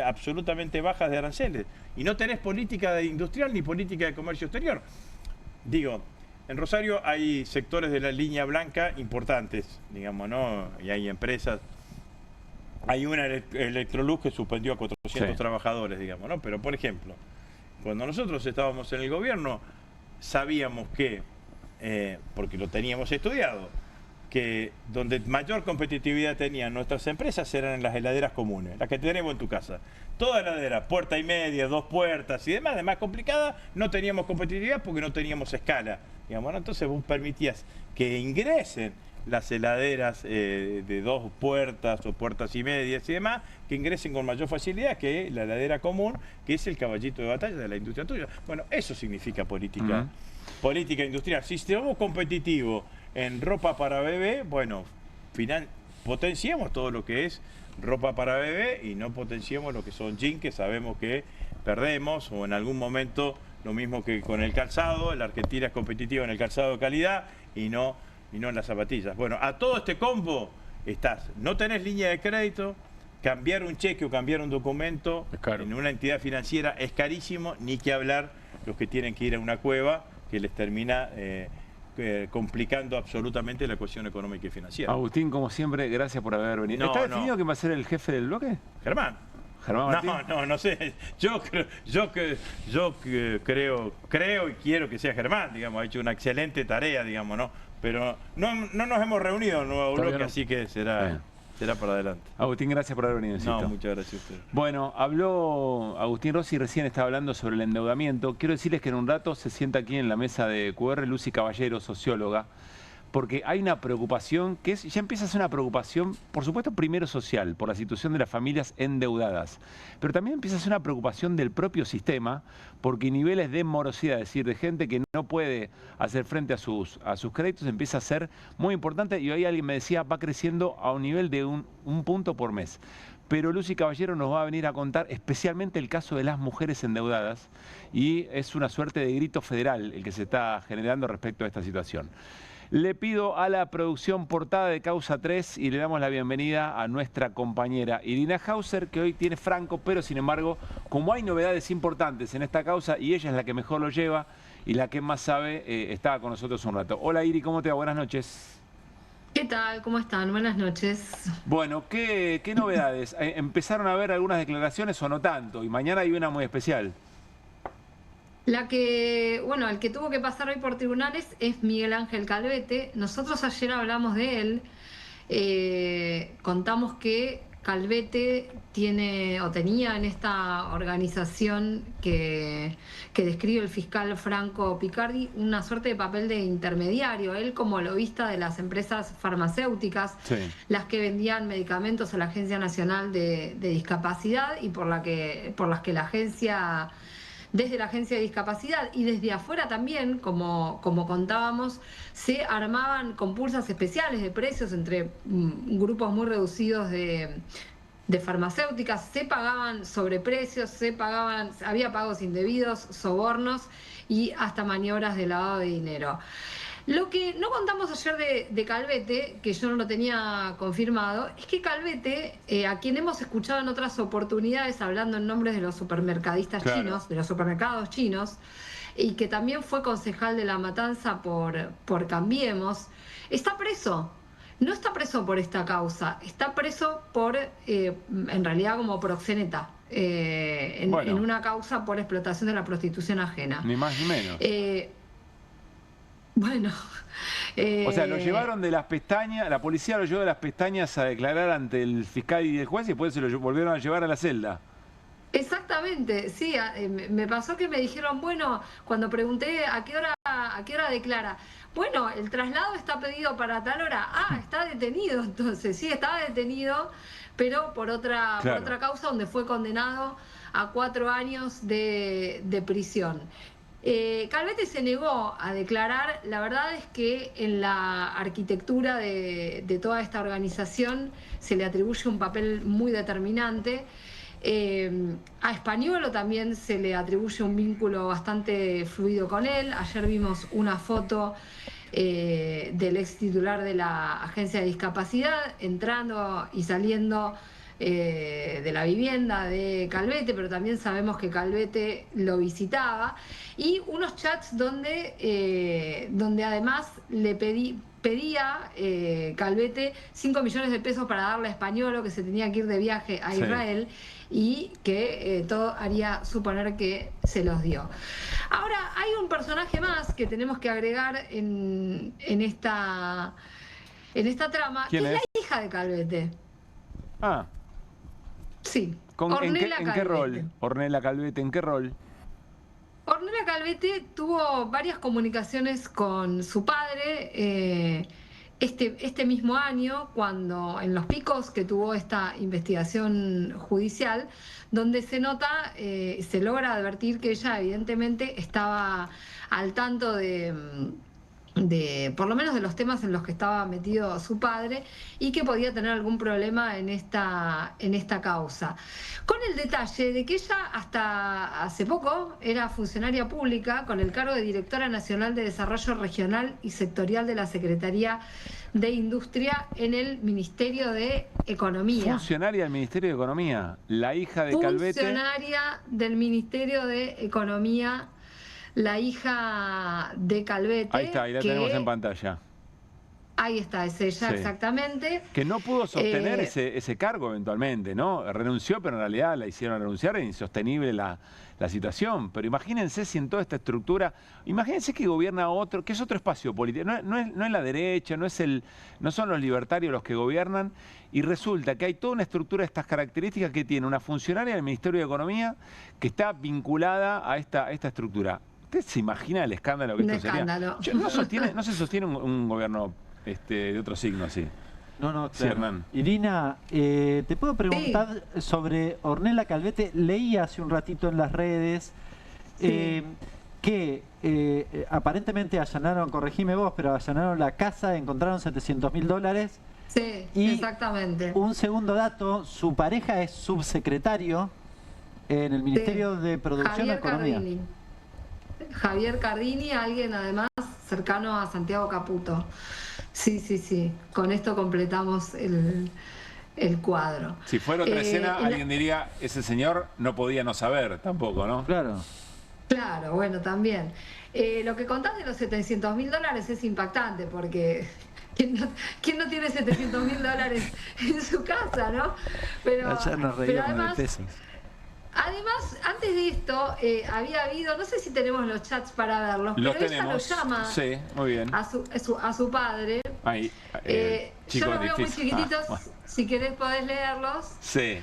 absolutamente bajas de aranceles, y no tenés política industrial ni política de comercio exterior. Digo, en Rosario hay sectores de la línea blanca importantes, digamos, ¿no? Y hay empresas. Hay una Electrolux que suspendió a 400 trabajadores, digamos, ¿no? Pero, por ejemplo, cuando nosotros estábamos en el gobierno, sabíamos que, porque lo teníamos estudiado, que donde mayor competitividad tenían nuestras empresas eran en las heladeras comunes, las que tenemos en tu casa. Toda heladera, puerta y media, 2 puertas y demás, además complicada, no teníamos competitividad porque no teníamos escala, digamos, ¿no? Entonces vos permitías que ingresen las heladeras de 2 puertas o puertas y medias y demás, que ingresen con mayor facilidad que la heladera común, que es el caballito de batalla de la industria tuya. Bueno, eso significa política industrial. Si estamos competitivos en ropa para bebé, bueno, potenciemos todo lo que es ropa para bebé y no potenciemos lo que son jeans, que sabemos que perdemos, o en algún momento, lo mismo que con el calzado. La Argentina es competitiva en el calzado de calidad y no en las zapatillas. Bueno, a todo este combo no tenés línea de crédito, cambiar un cheque o cambiar un documento en una entidad financiera es carísimo, ni que hablar los que tienen que ir a una cueva, que les termina complicando absolutamente la ecuación económica y financiera. Agustín, como siempre, gracias por haber venido. ¿Está definido quién va a ser el jefe del bloque? Germán Martín. No sé. Yo creo y quiero que sea Germán, digamos, ha hecho una excelente tarea, digamos, ¿no? Pero no nos hemos reunido en el nuevo bloque, así que será para adelante. Agustín, gracias por haber venido. No, muchas gracias a usted. Bueno, habló Agustín Rossi, recién estaba hablando sobre el endeudamiento. Quiero decirles que en un rato se sienta aquí en la mesa de QR Lucy Caballero, socióloga, porque hay una preocupación ya empieza a ser una preocupación, por supuesto, primero social, por la situación de las familias endeudadas, pero también empieza a ser una preocupación del propio sistema, porque niveles de morosidad, es decir, de gente que no puede hacer frente a sus créditos, empieza a ser muy importante, y hoy alguien me decía, va creciendo a un nivel de un punto por mes. Pero Lucy Caballero nos va a venir a contar especialmente el caso de las mujeres endeudadas, y es una suerte de grito federal el que se está generando respecto a esta situación. Le pido a la producción portada de Causa 3 y le damos la bienvenida a nuestra compañera Irina Hauser, que hoy tiene franco, pero sin embargo, como hay novedades importantes en esta causa y ella es la que mejor lo lleva y la que más sabe, estaba con nosotros un rato. Hola Iri, ¿cómo te va? Buenas noches. ¿Qué tal? ¿Cómo están? Buenas noches. Bueno, ¿qué novedades? ¿Empezaron a ver algunas declaraciones o no tanto? Y mañana hay una muy especial. El que tuvo que pasar hoy por tribunales es Miguel Ángel Calvete. Nosotros ayer hablamos de él, contamos que Calvete tiene o tenía en esta organización que describe el fiscal Franco Picardi una suerte de papel de intermediario, él como lobista de las empresas farmacéuticas, Sí. las que vendían medicamentos a la Agencia Nacional de Discapacidad y por las que la agencia, desde la Agencia de Discapacidad y desde afuera también, como contábamos, se armaban compulsas especiales de precios entre grupos muy reducidos de farmacéuticas, se pagaban sobreprecios, había pagos indebidos, sobornos y hasta maniobras de lavado de dinero. Lo que no contamos ayer de Calvete, que yo no lo tenía confirmado, es que Calvete, a quien hemos escuchado en otras oportunidades hablando en nombre de los supermercadistas Claro. chinos, de los supermercados chinos, y que también fue concejal de La Matanza por Cambiemos, está preso. No está preso por esta causa, está preso por, en realidad como proxeneta, Bueno. en una causa por explotación de la prostitución ajena. Ni más ni menos. Bueno. O sea, lo llevaron de las pestañas, la policía lo llevó de las pestañas a declarar ante el fiscal y el juez y después se lo volvieron a llevar a la celda. Exactamente, sí, me pasó que me dijeron, bueno, cuando pregunté a qué hora declara, bueno, el traslado está pedido para tal hora, está detenido, entonces sí, estaba detenido, pero por otra causa donde fue condenado a 4 años de prisión. Calvete se negó a declarar. La verdad es que en la arquitectura de toda esta organización se le atribuye un papel muy determinante. A Españolo también se le atribuye un vínculo bastante fluido con él. Ayer vimos una foto del ex titular de la Agencia de Discapacidad entrando y saliendo de la vivienda de Calvete, pero también sabemos que Calvete lo visitaba, y unos chats donde además le pedía Calvete 5 millones de pesos para darle a Españolo, que se tenía que ir de viaje a Israel, y que todo haría suponer que se los dio. Ahora, hay un personaje más que tenemos que agregar en esta trama, que es la hija de Calvete. Ah. Sí. ¿En qué rol? Ornella Calvete, ¿en qué rol? Ornella Calvete tuvo varias comunicaciones con su padre este mismo año, cuando en los picos que tuvo esta investigación judicial, donde se nota, se logra advertir que ella evidentemente estaba al tanto de por lo menos de los temas en los que estaba metido su padre y que podía tener algún problema en esta causa. Con el detalle de que ella hasta hace poco era funcionaria pública con el cargo de Directora Nacional de Desarrollo Regional y Sectorial de la Secretaría de Industria en el Ministerio de Economía. Funcionaria del Ministerio de Economía, la hija de Calvete. Funcionaria del Ministerio de Economía, la hija de Calvete. Ahí está, ahí la tenemos en pantalla. Ahí está, es ella, exactamente. Que no pudo sostener ese cargo eventualmente, ¿no? Renunció, pero en realidad la hicieron renunciar, es insostenible la situación. Pero imagínense si en toda esta estructura, imagínense que gobierna otro, que es otro espacio político, no es la derecha, no son los libertarios los que gobiernan, y resulta que hay toda una estructura de estas características que tiene una funcionaria del Ministerio de Economía que está vinculada a esta estructura. ¿Usted se imagina el escándalo que esto sería? No se sostiene un gobierno de otro signo así. No, claro. Sí, Hernán. Irina, te puedo preguntar sobre Ornella Calvete. Leí hace un ratito en las redes que aparentemente allanaron, corregime vos, pero allanaron la casa, encontraron $700.000. Sí, y exactamente. Un segundo dato, su pareja es subsecretario en el Ministerio de Producción y Economía. Javier Cardini, alguien además cercano a Santiago Caputo. Sí. Con esto completamos el cuadro. Si fuera otra escena, alguien diría, ese señor no podía no saber tampoco, ¿no? Claro. Claro, bueno, también. Lo que contás de los $700.000 es impactante, porque ¿quién no tiene $700.000 en su casa, no? Pero además, Además, antes de esto, había habido, no sé si tenemos los chats para verlos, pero ella lo llama sí, muy bien. a su padre Ay, yo los veo muy difícil. chiquititos, Bueno. si querés podés leerlos. Sí.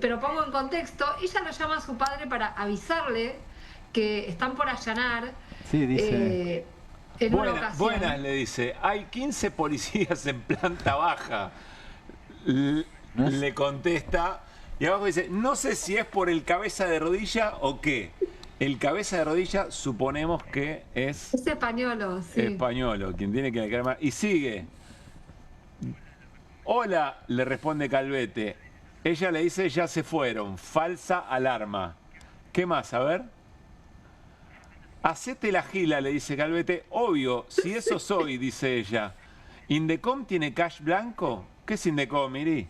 Pero pongo en contexto, ella lo llama a su padre para avisarle que están por allanar. Sí, dice. En una ocasión. Buenas, le dice. Hay 15 policías en planta baja. Le contesta. Y abajo dice, no sé si es por el cabeza de rodilla o qué. El cabeza de rodilla suponemos que es españolo, sí. Españolo, quien tiene que caer más. Y sigue. Hola, le responde Calvete. Ella le dice, ya se fueron. Falsa alarma. ¿Qué más? A ver. Hacete la gila, le dice Calvete. Obvio, si eso soy, dice ella. ¿Indecom tiene cash blanco? ¿Qué es Indecom, Miri?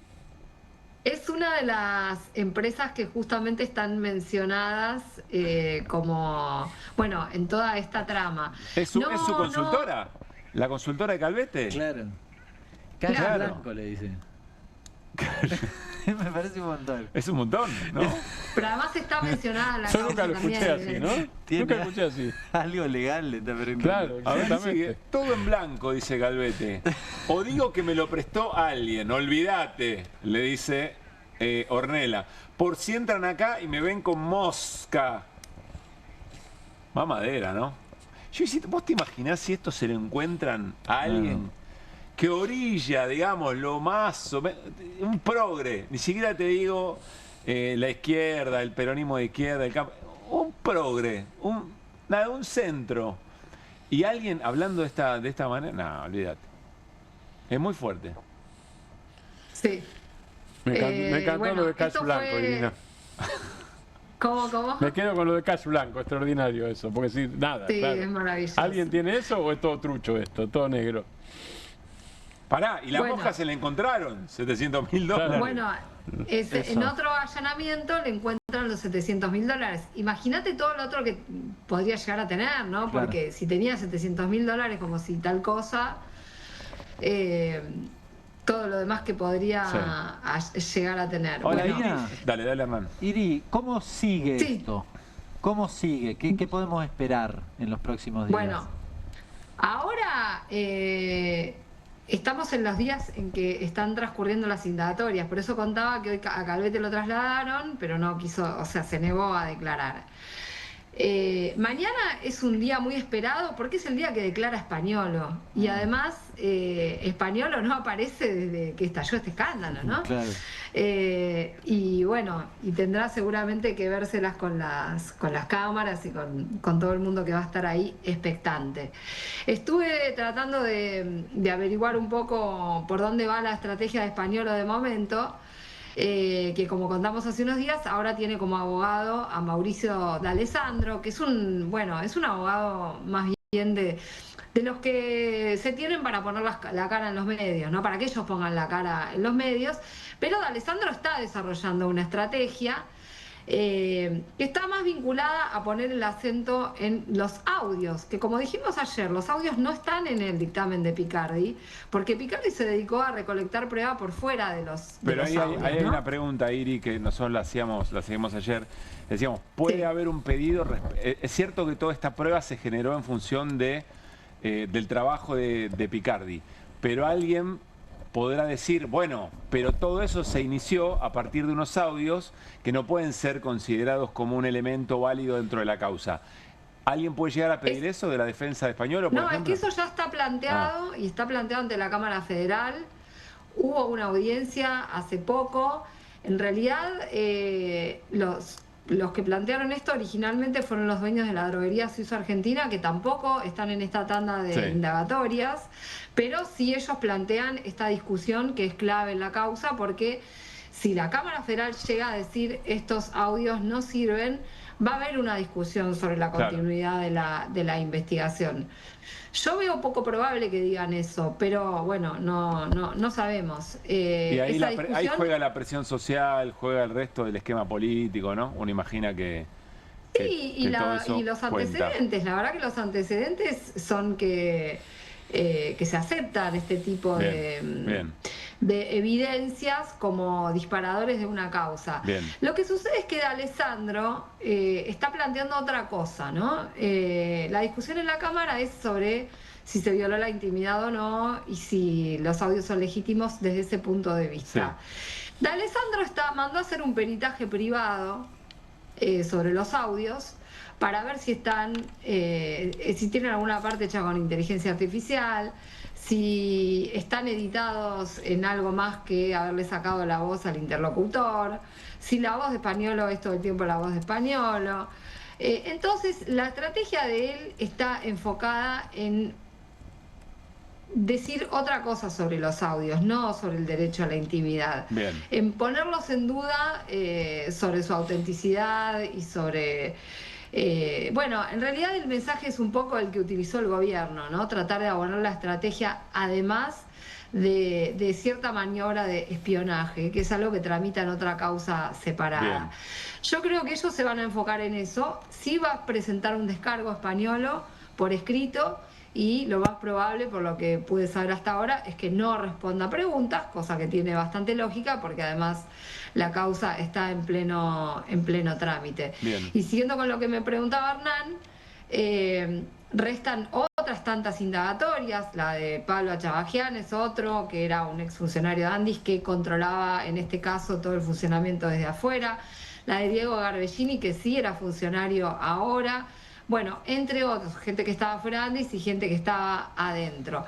Es una de las empresas que justamente están mencionadas como, bueno, en toda esta trama. ¿Es su consultora? ¿La consultora de Calvete? Claro. Cash Claro. blanco, le dicen. Me parece un montón. Es un montón, ¿no? Pero además está mencionada en la Yo nunca causa lo escuché también. así, ¿no? Nunca lo escuché así. Algo legal le está preguntando. Claro, A ver, exactamente. sigue. Todo en blanco, dice Calvete. O digo que me lo prestó alguien, olvídate, le dice Ornella. Por si entran acá y me ven con mosca. Mamadera, ¿no? ¿Vos te imaginás si esto se lo encuentran a alguien que orilla, digamos, lo más... un progre, ni siquiera te digo la izquierda, el peronismo de izquierda, el campo, un progre, un centro. Y alguien hablando de esta manera, no, olvídate. Es muy fuerte. Sí. Me encantó bueno, lo de cash esto blanco, fue- Irina. ¿Cómo? Me quedo con lo de cash blanco, extraordinario eso, porque si nada, Sí, claro. es maravilloso. ¿Alguien tiene eso o es todo trucho esto, todo negro? Pará, y la Bueno. mosca se la encontraron, $700.000. Bueno, en otro allanamiento le encuentran los $700.000. Imagínate todo lo otro que podría llegar a tener, ¿no? Claro. Porque si tenía $700.000 como si tal cosa, todo lo demás que podría llegar a tener. Hola, Bueno, Irina. Dale, Hernán. Iri, ¿cómo sigue Sí. esto? ¿Cómo sigue? ¿Qué podemos esperar en los próximos días? Bueno, ahora estamos en los días en que están transcurriendo las indagatorias. Por eso contaba que hoy a Calvete lo trasladaron, pero no quiso, o sea, se negó a declarar. Mañana es un día muy esperado porque es el día que declara Españolo. Y además, Españolo no aparece desde que estalló este escándalo, ¿no? Claro. Y bueno, y tendrá seguramente que vérselas con las cámaras y con todo el mundo que va a estar ahí expectante. Estuve tratando de averiguar un poco por dónde va la estrategia de Españolo de momento. Que como contamos hace unos días, ahora tiene como abogado a Mauricio D'Alessandro, que es un abogado más bien de los que se tienen para poner la cara en los medios, ¿no? Para que ellos pongan la cara en los medios. Pero D'Alessandro está desarrollando una estrategia que está más vinculada a poner el acento en los audios, que como dijimos ayer, los audios no están en el dictamen de Picardi, porque Picardi se dedicó a recolectar prueba por fuera de los Pero ahí audios, hay ¿no? una pregunta, Iri, que nosotros la seguimos ayer. Decíamos, ¿puede haber un pedido? Es cierto que toda esta prueba se generó en función del trabajo de Picardi, pero alguien podrá decir, bueno, pero todo eso se inició a partir de unos audios que no pueden ser considerados como un elemento válido dentro de la causa. ¿Alguien puede llegar a pedir eso de la defensa de Españolo, por No, ejemplo? es que eso ya está planteado y está planteado ante la Cámara Federal. Hubo una audiencia hace poco. En realidad, los que plantearon esto originalmente fueron los dueños de la droguería suizo-argentina, que tampoco están en esta tanda de indagatorias, pero sí ellos plantean esta discusión que es clave en la causa, porque si la Cámara Federal llega a decir estos audios no sirven, va a haber una discusión sobre la continuidad de la investigación. Yo veo poco probable que digan eso, pero bueno, no sabemos. Y ahí, esa ahí discusión- juega la presión social, juega el resto del esquema político, ¿no? Uno imagina que... Sí, y los antecedentes, la verdad que los antecedentes son que se aceptan este tipo Bien. de evidencias como disparadores de una causa. Bien. Lo que sucede es que D'Alessandro está planteando otra cosa, ¿no? La discusión en la Cámara es sobre si se violó la intimidad o no y si los audios son legítimos desde ese punto de vista. D'Alessandro mandó a hacer un peritaje privado sobre los audios para ver si si tienen alguna parte hecha con inteligencia artificial, si están editados en algo más que haberle sacado la voz al interlocutor, si la voz de Spagnolo es todo el tiempo la voz de Spagnolo. Entonces, la estrategia de él está enfocada en decir otra cosa sobre los audios, no sobre el derecho a la intimidad. Bien. En ponerlos en duda sobre su autenticidad y sobre... bueno, en realidad el mensaje es un poco el que utilizó el gobierno, ¿no? Tratar de abonar la estrategia, además de cierta maniobra de espionaje, que es algo que tramita en otra causa separada. Bien. Yo creo que ellos se van a enfocar en eso. Sí va a presentar un descargo Spagnolo por escrito, y lo más probable, por lo que pude saber hasta ahora, es que no responda a preguntas, cosa que tiene bastante lógica, porque además la causa está en pleno trámite. Bien. Y siguiendo con lo que me preguntaba Hernán, restan otras tantas indagatorias. La de Pablo Achabajian es otro, que era un exfuncionario de Andis que controlaba en este caso todo el funcionamiento desde afuera. La de Diego Garbellini, que sí era funcionario ahora. Bueno, entre otros, gente que estaba fuera de Andis y gente que estaba adentro.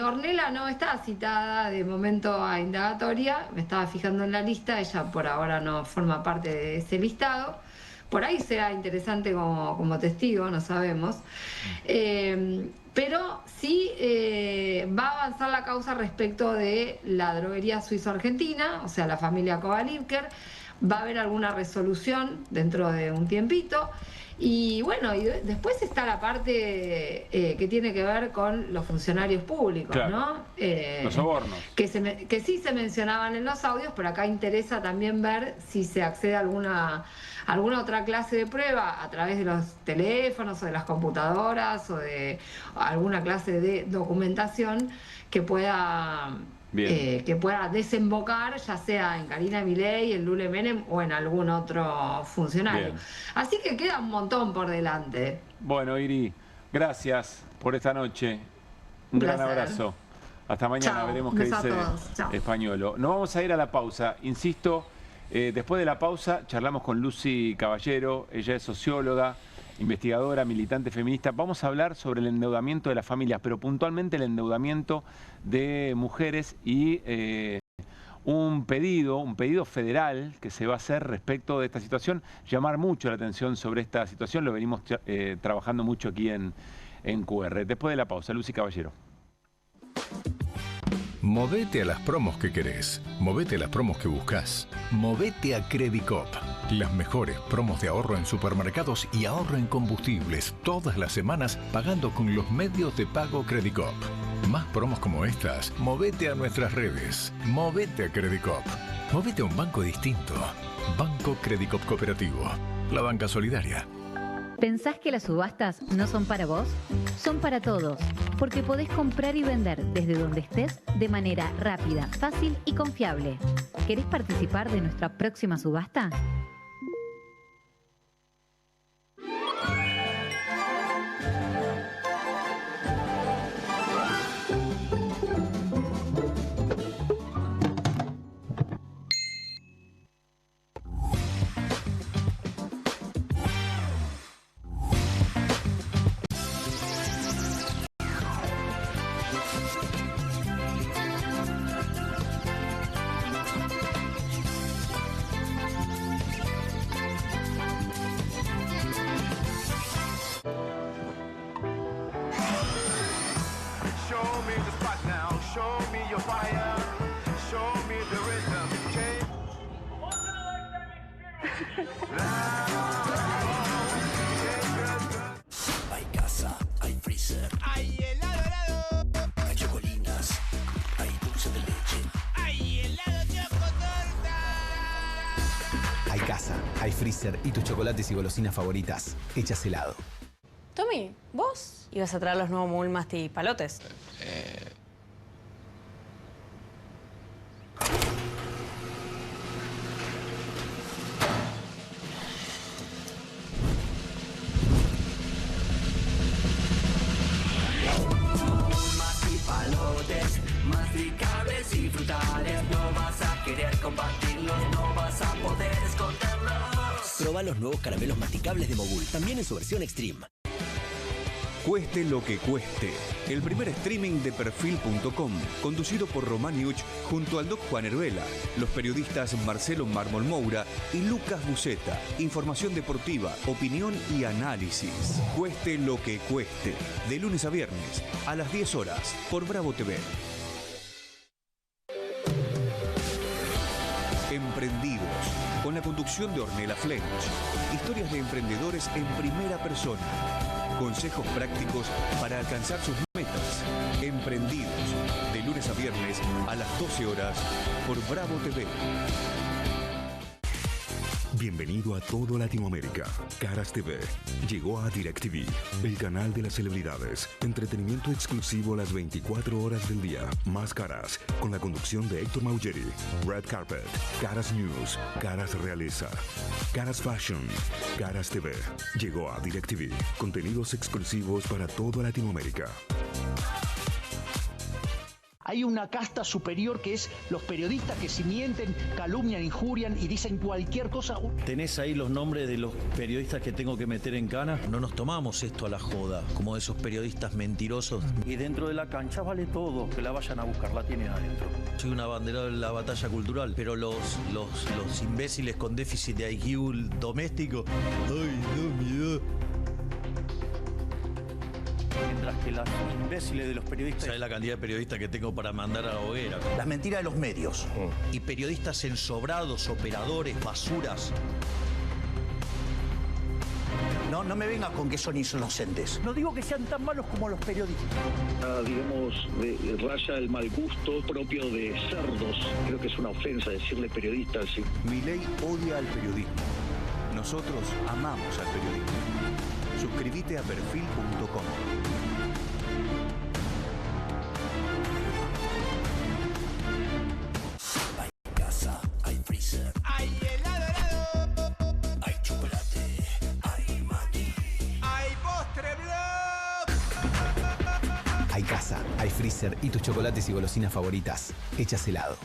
Ornella no está citada de momento a indagatoria, me estaba fijando en la lista, ella por ahora no forma parte de ese listado. Por ahí será interesante como testigo, no sabemos. Pero sí va a avanzar la causa respecto de la droguería suizo-argentina, o sea, la familia Kovalivker. Va a haber alguna resolución dentro de un tiempito. Y bueno, y después está la parte que tiene que ver con los funcionarios públicos, claro, ¿no? Los sobornos. Que sí se mencionaban en los audios, pero acá interesa también ver si se accede a alguna otra clase de prueba a través de los teléfonos o de las computadoras o de alguna clase de documentación que pueda desembocar, ya sea en Karina Milei, en Lule Menem o en algún otro funcionario. Bien. Así que queda un montón por delante. Bueno, Iri, gracias por esta noche. Un gran placer. abrazo. Hasta mañana, Chao. veremos qué Beso a dice todos. Chao. Spagnolo. Nos vamos a ir a la pausa. Insisto, después de la pausa charlamos con Lucy Caballero. Ella es socióloga, investigadora, militante feminista. Vamos a hablar sobre el endeudamiento de las familias, pero puntualmente el endeudamiento de mujeres y un pedido federal que se va a hacer respecto de esta situación. Llamar mucho la atención sobre esta situación, lo venimos trabajando mucho aquí en QR. Después de la pausa, Lucy Caballero. Movete a las promos que querés. Movete a las promos que buscas. Movete a Credicop. Las mejores promos de ahorro en supermercados y ahorro en combustibles todas las semanas pagando con los medios de pago Credicop. Más promos como estas, movete a nuestras redes. Movete a Credicop. Movete a un banco distinto. Banco Credicop Cooperativo. La banca solidaria. ¿Pensás que las subastas no son para vos? Son para todos, porque podés comprar y vender desde donde estés de manera rápida, fácil y confiable. ¿Querés participar de nuestra próxima subasta? Hay casa, hay freezer, hay helado, hay chocolinas, hay dulce de leche, hay helado chocotorta. Hay casa, hay freezer y tus chocolates y golosinas favoritas hechas helado. Tommy, ¿vos ibas a traer los nuevos Mulmasti palotes? compartirlos, no vas a poder esconderlos. Proba los nuevos caramelos masticables de Mogul, también en su versión Extreme. Cueste lo que cueste. El primer streaming de Perfil.com, conducido por Román Yuch junto al Doc Juan Herbela, los periodistas Marcelo Mármol Moura y Lucas Buceta. Información deportiva, opinión y análisis. Cueste lo que cueste. De lunes a viernes, a las 10 horas, por Bravo TV. Emprendidos, con la conducción de Ornella Flench. Historias de emprendedores en primera persona. Consejos prácticos para alcanzar sus metas. Emprendidos, de lunes a viernes a las 12 horas por Bravo TV. Bienvenido a todo Latinoamérica. Caras TV llegó a DirecTV, el canal de las celebridades. Entretenimiento exclusivo las 24 horas del día. Más Caras, con la conducción de Héctor Maugeri. Red Carpet, Caras News, Caras Realeza, Caras Fashion, Caras TV. Llegó a DirecTV. Contenidos exclusivos para toda Latinoamérica. Hay una casta superior que es los periodistas que si mienten, calumnian, injurian y dicen cualquier cosa. ¿Tenés ahí los nombres de los periodistas que tengo que meter en cana? No nos tomamos esto a la joda, como esos periodistas mentirosos. Y dentro de la cancha vale todo, que la vayan a buscar, la tienen adentro. Soy un abanderado de la batalla cultural, pero los imbéciles con déficit de IQ doméstico, ¡ay, no, miedo! Mientras que los imbéciles de los periodistas... ¿Sabes la cantidad de periodistas que tengo para mandar a la hoguera? Las mentiras de los medios. Y periodistas ensobrados, operadores, basuras. No me vengas con que son inocentes. No digo que sean tan malos como los periodistas. Digamos, raya el mal gusto propio de cerdos. Creo que es una ofensa decirle periodistas. Sí. Milei odia al periodismo. Nosotros amamos al periodismo. Suscríbete a Perfil.com. Hay casa, hay freezer, hay helado, hay chocolate, hay maní, hay postre blog. Hay casa, hay freezer y tus chocolates y golosinas favoritas hechas helado.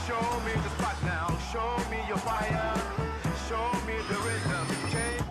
Show me the spot now, show me your fire, show me the rhythm, change.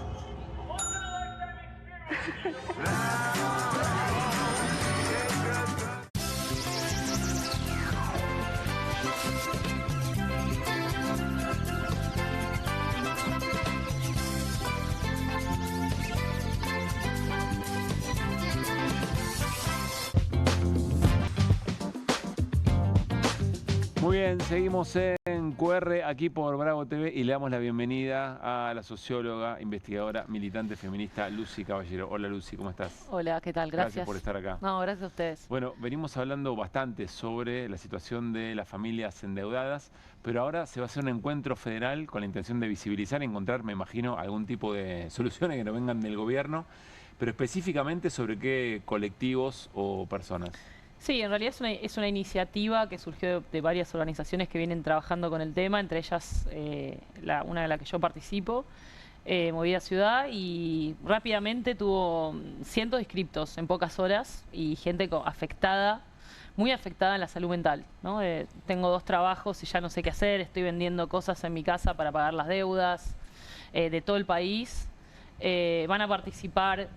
Muy bien, seguimos en QR aquí por Bravo TV y le damos la bienvenida a la socióloga, investigadora, militante feminista Lucy Caballero. Hola Lucy, ¿cómo estás? Hola, ¿qué tal? Gracias. Gracias por estar acá. No, gracias a ustedes. Bueno, venimos hablando bastante sobre la situación de las familias endeudadas, pero ahora se va a hacer un encuentro federal con la intención de visibilizar y encontrar, me imagino, algún tipo de soluciones que no vengan del gobierno, pero específicamente sobre qué colectivos o personas. Sí, en realidad es una iniciativa que surgió de varias organizaciones que vienen trabajando con el tema, entre ellas una de las que yo participo, Movida Ciudad, y rápidamente tuvo cientos de inscriptos en pocas horas y gente afectada, muy afectada en la salud mental, ¿no? Tengo 2 trabajos y ya no sé qué hacer, estoy vendiendo cosas en mi casa para pagar las deudas de todo el país. Van a participar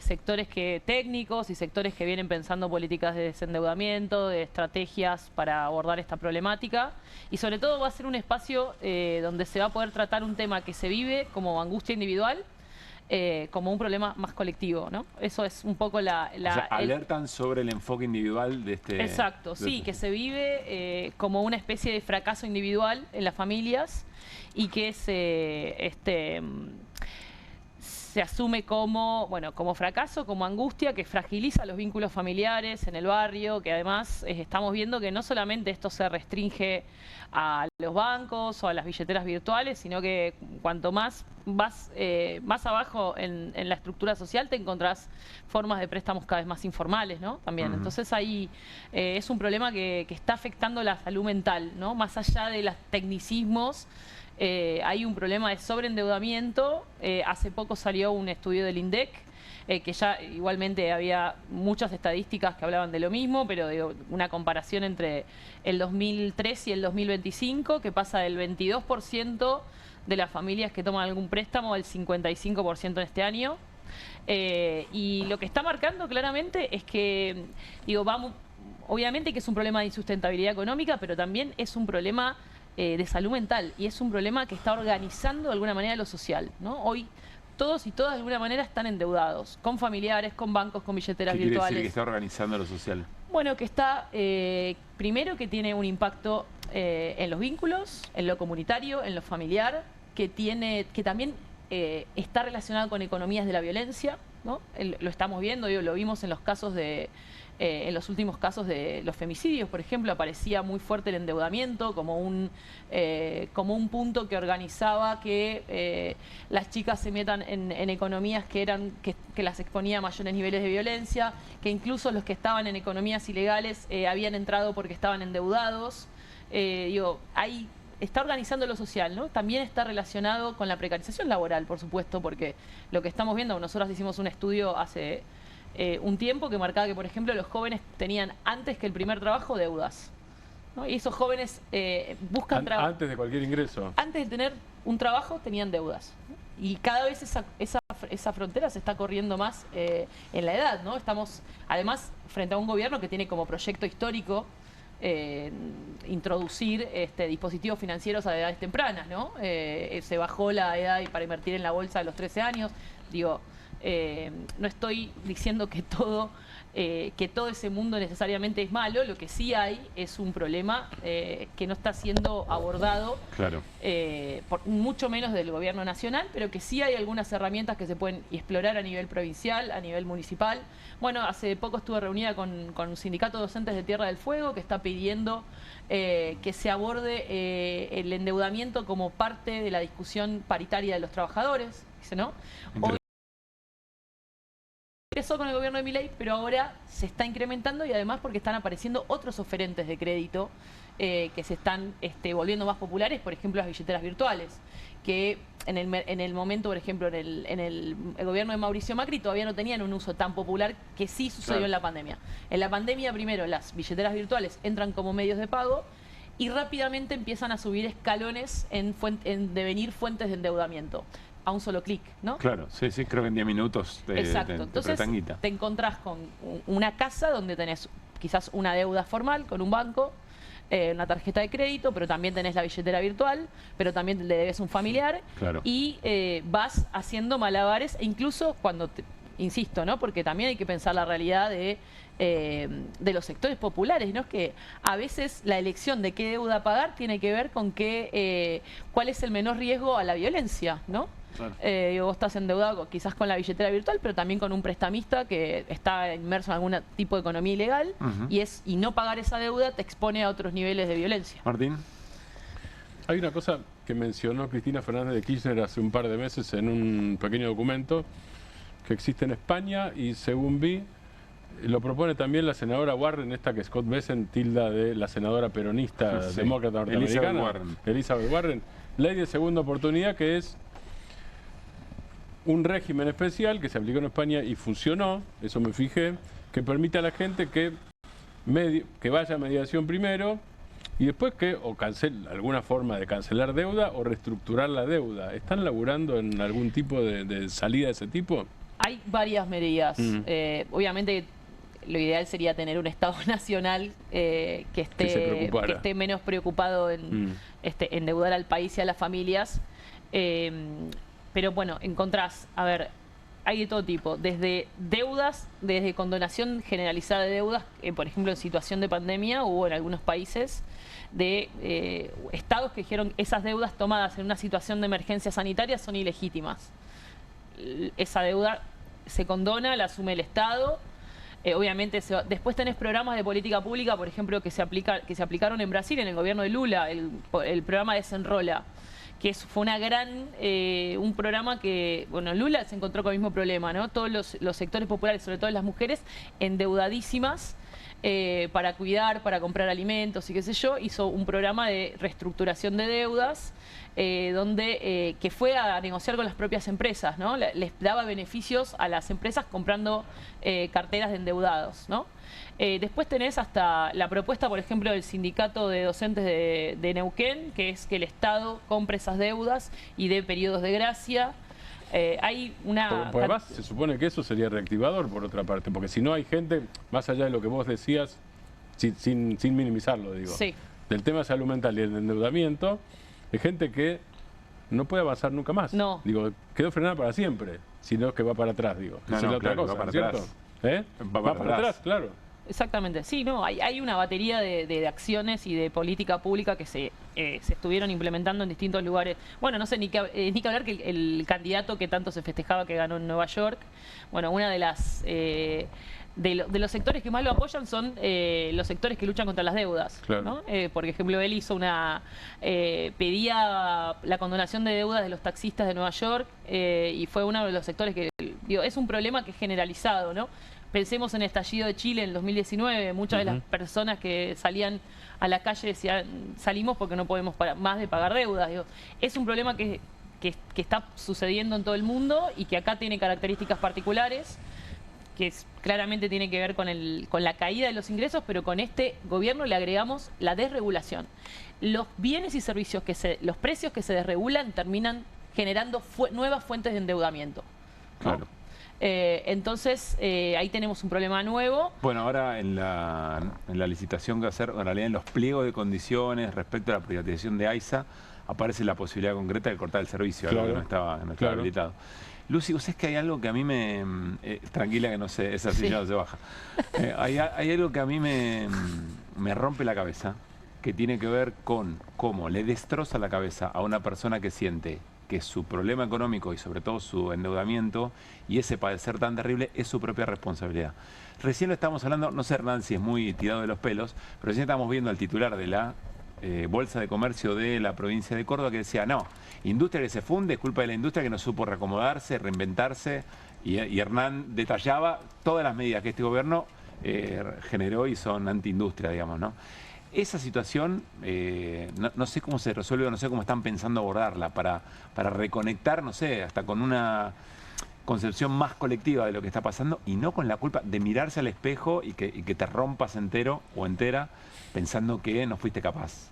sectores técnicos y sectores que vienen pensando políticas de desendeudamiento, de estrategias para abordar esta problemática, y sobre todo va a ser un espacio donde se va a poder tratar un tema que se vive como angustia individual, como un problema más colectivo, ¿no? Eso es un poco o sea, alertan sobre el enfoque individual de este... Exacto, sí, que se vive como una especie de fracaso individual en las familias y que se asume como fracaso, como angustia, que fragiliza los vínculos familiares en el barrio, que además estamos viendo que no solamente esto se restringe a los bancos o a las billeteras virtuales, sino que cuanto más vas más abajo en la estructura social te encontrás formas de préstamos cada vez más informales, ¿no? También. Entonces ahí es un problema que está afectando la salud mental, ¿no? Más allá de los tecnicismos. Hay un problema de sobreendeudamiento. Hace poco salió un estudio del INDEC que ya igualmente había muchas estadísticas que hablaban de lo mismo, pero digo, una comparación entre el 2003 y el 2025, que pasa del 22% de las familias que toman algún préstamo al 55% en este año. Y lo que está marcando claramente es que, digo, vamos, obviamente que es un problema de insustentabilidad económica, pero también es un problema de salud mental, y es un problema que está organizando de alguna manera lo social, ¿no? Hoy todos y todas de alguna manera están endeudados, con familiares, con bancos, con billeteras ¿Qué quiere virtuales. decir que está organizando lo social? Bueno, que está, primero que tiene un impacto en los vínculos, en lo comunitario, en lo familiar, que también está relacionado con economías de la violencia, ¿no? Lo estamos viendo, lo vimos en los casos en los últimos casos de los femicidios, por ejemplo, aparecía muy fuerte el endeudamiento como un punto que organizaba que las chicas se metan en economías que las exponía a mayores niveles de violencia, que incluso los que estaban en economías ilegales habían entrado porque estaban endeudados. Está organizando lo social, ¿no? También está relacionado con la precarización laboral, por supuesto, porque lo que estamos viendo, nosotros hicimos un estudio hace un tiempo que marcaba que, por ejemplo, los jóvenes tenían antes que el primer trabajo deudas, ¿no? Y esos jóvenes buscan trabajo. Antes de cualquier ingreso. Antes de tener un trabajo tenían deudas, ¿no? Y cada vez esa frontera se está corriendo más en la edad, ¿no? Estamos, además, frente a un gobierno que tiene como proyecto histórico introducir dispositivos financieros a edades tempranas, ¿no? Se bajó la edad para invertir en la bolsa a los 13 años. Digo, no estoy diciendo que todo ese mundo necesariamente es malo. Lo que sí hay es un problema que no está siendo abordado, claro, mucho menos del gobierno nacional, pero que sí hay algunas herramientas que se pueden explorar a nivel provincial, a nivel municipal. Bueno, hace poco estuve reunida con un sindicato de docentes de Tierra del Fuego que está pidiendo que se aborde el endeudamiento como parte de la discusión paritaria de los trabajadores, dice, ¿no? Empezó con el gobierno de Milei, pero ahora se está incrementando, y además porque están apareciendo otros oferentes de crédito que se están volviendo más populares, por ejemplo las billeteras virtuales, que en el momento, por ejemplo, en el gobierno de Mauricio Macri todavía no tenían un uso tan popular, que sí sucedió Claro. en la pandemia. En la pandemia, primero, las billeteras virtuales entran como medios de pago y rápidamente empiezan a subir escalones en devenir fuentes de endeudamiento a un solo clic, ¿no? Claro, sí, creo que en 10 minutos Exacto. te Entonces apretan guita. te encontrás con una casa donde tenés quizás una deuda formal con un banco, una tarjeta de crédito, pero también tenés la billetera virtual, pero también le debes un familiar, Claro. y vas haciendo malabares, e incluso cuando insisto, ¿no? Porque también hay que pensar la realidad de los sectores populares, ¿no? Es que a veces la elección de qué deuda pagar tiene que ver con cuál es el menor riesgo a la violencia, ¿no? Claro. Vos estás endeudado quizás con la billetera virtual, pero también con un prestamista que está inmerso en algún tipo de economía ilegal, Ujú. y no pagar esa deuda te expone a otros niveles de violencia. Martín. Hay una cosa que mencionó Cristina Fernández de Kirchner hace un par de meses en un pequeño documento que existe en España, y según vi, lo propone también la senadora Warren, esta que Scott Bessent tilda de la senadora peronista Sí. demócrata norteamericana, Elizabeth Warren. Elizabeth Warren. Ley de segunda oportunidad, que es un régimen especial que se aplicó en España y funcionó, eso me fijé, que permite a la gente que vaya a mediación primero y después o cancele alguna forma de cancelar deuda o reestructurar la deuda. ¿Están laburando en algún tipo de salida de ese tipo? Hay varias medidas. Mm. Obviamente lo ideal sería tener un Estado nacional que esté menos preocupado en endeudar al país y a las familias. Pero bueno, encontrás, hay de todo tipo, desde deudas, desde condonación generalizada de deudas, por ejemplo en situación de pandemia hubo en algunos países de estados que dijeron esas deudas tomadas en una situación de emergencia sanitaria son ilegítimas. Esa deuda se condona, la asume el Estado. Obviamente después tenés programas de política pública, por ejemplo, que se aplicaron en Brasil, en el gobierno de Lula, el programa Desenrola, que fue un programa que, bueno, Lula se encontró con el mismo problema, ¿no? Todos los sectores populares, sobre todo las mujeres, endeudadísimas, para cuidar, para comprar alimentos y qué sé yo, hizo un programa de reestructuración de deudas que fue a negociar con las propias empresas, ¿no? Les daba beneficios a las empresas comprando carteras de endeudados, ¿no? Después tenés hasta la propuesta, por ejemplo, del sindicato de docentes de Neuquén, que es que el Estado compre esas deudas y dé periodos de gracia. Hay una... Por además, se supone que eso sería reactivador, por otra parte, porque si no hay gente, más allá de lo que vos decías, sin minimizarlo, digo, sí, del tema de salud mental y el endeudamiento, hay gente que no puede avanzar nunca más. No. Digo, quedó frenada para siempre, sino que va para atrás, digo. No, Esa es la otra claro, cosa, va para ¿cierto? atrás. Va para atrás, claro. Exactamente, sí, no, hay una batería de acciones y de política pública que se estuvieron implementando en distintos lugares. Bueno, no sé, ni que hablar que el candidato que tanto se festejaba que ganó en Nueva York, bueno, una de las... de los sectores que más lo apoyan son los sectores que luchan contra las deudas, claro, ¿no? Por ejemplo, él hizo pedía la condonación de deudas de los taxistas de Nueva York y fue uno de los sectores que, digo, es un problema que es generalizado, ¿no? Pensemos en el estallido de Chile en el 2019, muchas de las personas que salían a la calle decían, salimos porque no podemos más de pagar deudas. Digo, es un problema que está sucediendo en todo el mundo y que acá tiene características particulares, que claramente tiene que ver con la caída de los ingresos, pero con este gobierno le agregamos la desregulación. Los bienes y servicios, los precios que se desregulan terminan generando nuevas fuentes de endeudamiento, ¿no? Claro. Entonces, ahí tenemos un problema nuevo. Bueno, ahora en la licitación que va a hacer, en realidad en los pliegos de condiciones respecto a la privatización de AISA, aparece la posibilidad concreta de cortar el servicio, claro, algo que no estaba habilitado. Lucy, ¿vos sabés que hay algo que a mí me... tranquila que no sé, esa silla no se baja. Hay algo que a mí me rompe la cabeza, que tiene que ver con cómo le destroza la cabeza a una persona que siente que su problema económico y sobre todo su endeudamiento y ese padecer tan terrible es su propia responsabilidad. Recién lo estábamos hablando, no sé Hernán si es muy tirado de los pelos, pero recién estábamos viendo al titular de la Bolsa de Comercio de la provincia de Córdoba que decía, no, industria que se funde es culpa de la industria que no supo reacomodarse, reinventarse, y Hernán detallaba todas las medidas que este gobierno generó y son antiindustria, digamos, ¿no? Esa situación, no sé cómo se resuelve, no sé cómo están pensando abordarla para reconectar, no sé, hasta con una concepción más colectiva de lo que está pasando y no con la culpa de mirarse al espejo y que te rompas entero o entera pensando que no fuiste capaz.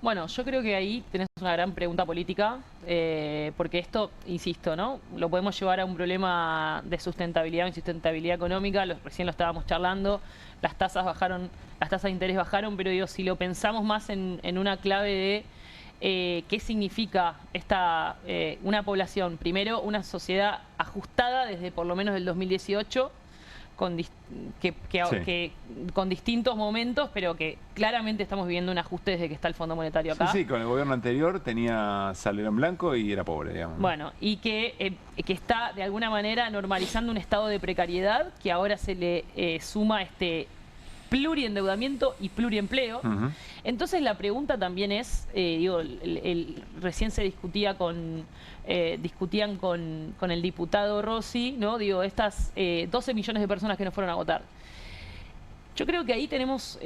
Bueno, yo creo que ahí tenés una gran pregunta política, porque esto, insisto, ¿no? Lo podemos llevar a un problema de sustentabilidad o insustentabilidad económica, recién lo estábamos charlando, las tasas de interés bajaron, pero digo, si lo pensamos más en una clave de qué significa una población, primero una sociedad ajustada desde por lo menos el 2018, con distintos momentos, pero que claramente estamos viviendo un ajuste desde que está el Fondo Monetario acá. Sí, con el gobierno anterior tenía salero en blanco y era pobre, digamos. Bueno, y que está de alguna manera normalizando un estado de precariedad que ahora se le suma pluriendeudamiento y pluriempleo. Entonces la pregunta también es, recién se discutían con el diputado Rossi, ¿no? Digo, estas 12 millones de personas que no fueron a votar. Yo creo que ahí tenemos...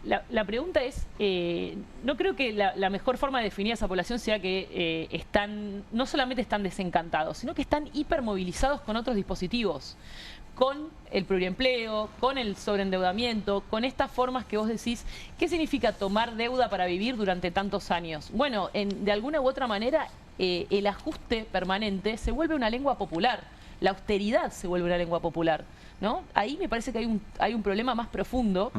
la pregunta es, no creo que la mejor forma de definir a esa población sea que no solamente están desencantados, sino que están hipermovilizados con otros dispositivos, con el pluriempleo, con el sobreendeudamiento, con estas formas que vos decís, ¿qué significa tomar deuda para vivir durante tantos años? Bueno, de alguna u otra manera, el ajuste permanente se vuelve una lengua popular, la austeridad se vuelve una lengua popular, ¿no? Ahí me parece que hay un problema más profundo,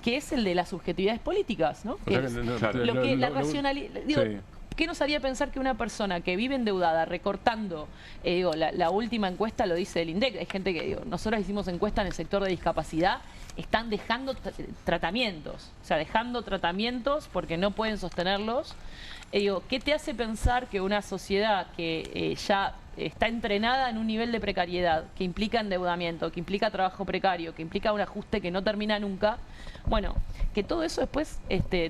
que es el de las subjetividades políticas, ¿no? La racionalidad... ¿Qué nos haría pensar que una persona que vive endeudada, recortando, la última encuesta lo dice el INDEC, hay gente que, nosotros hicimos encuesta en el sector de discapacidad, están dejando tratamientos, o sea, dejando tratamientos porque no pueden sostenerlos. ¿Qué te hace pensar que una sociedad que ya está entrenada en un nivel de precariedad, que implica endeudamiento, que implica trabajo precario, que implica un ajuste que no termina nunca, bueno, que todo eso después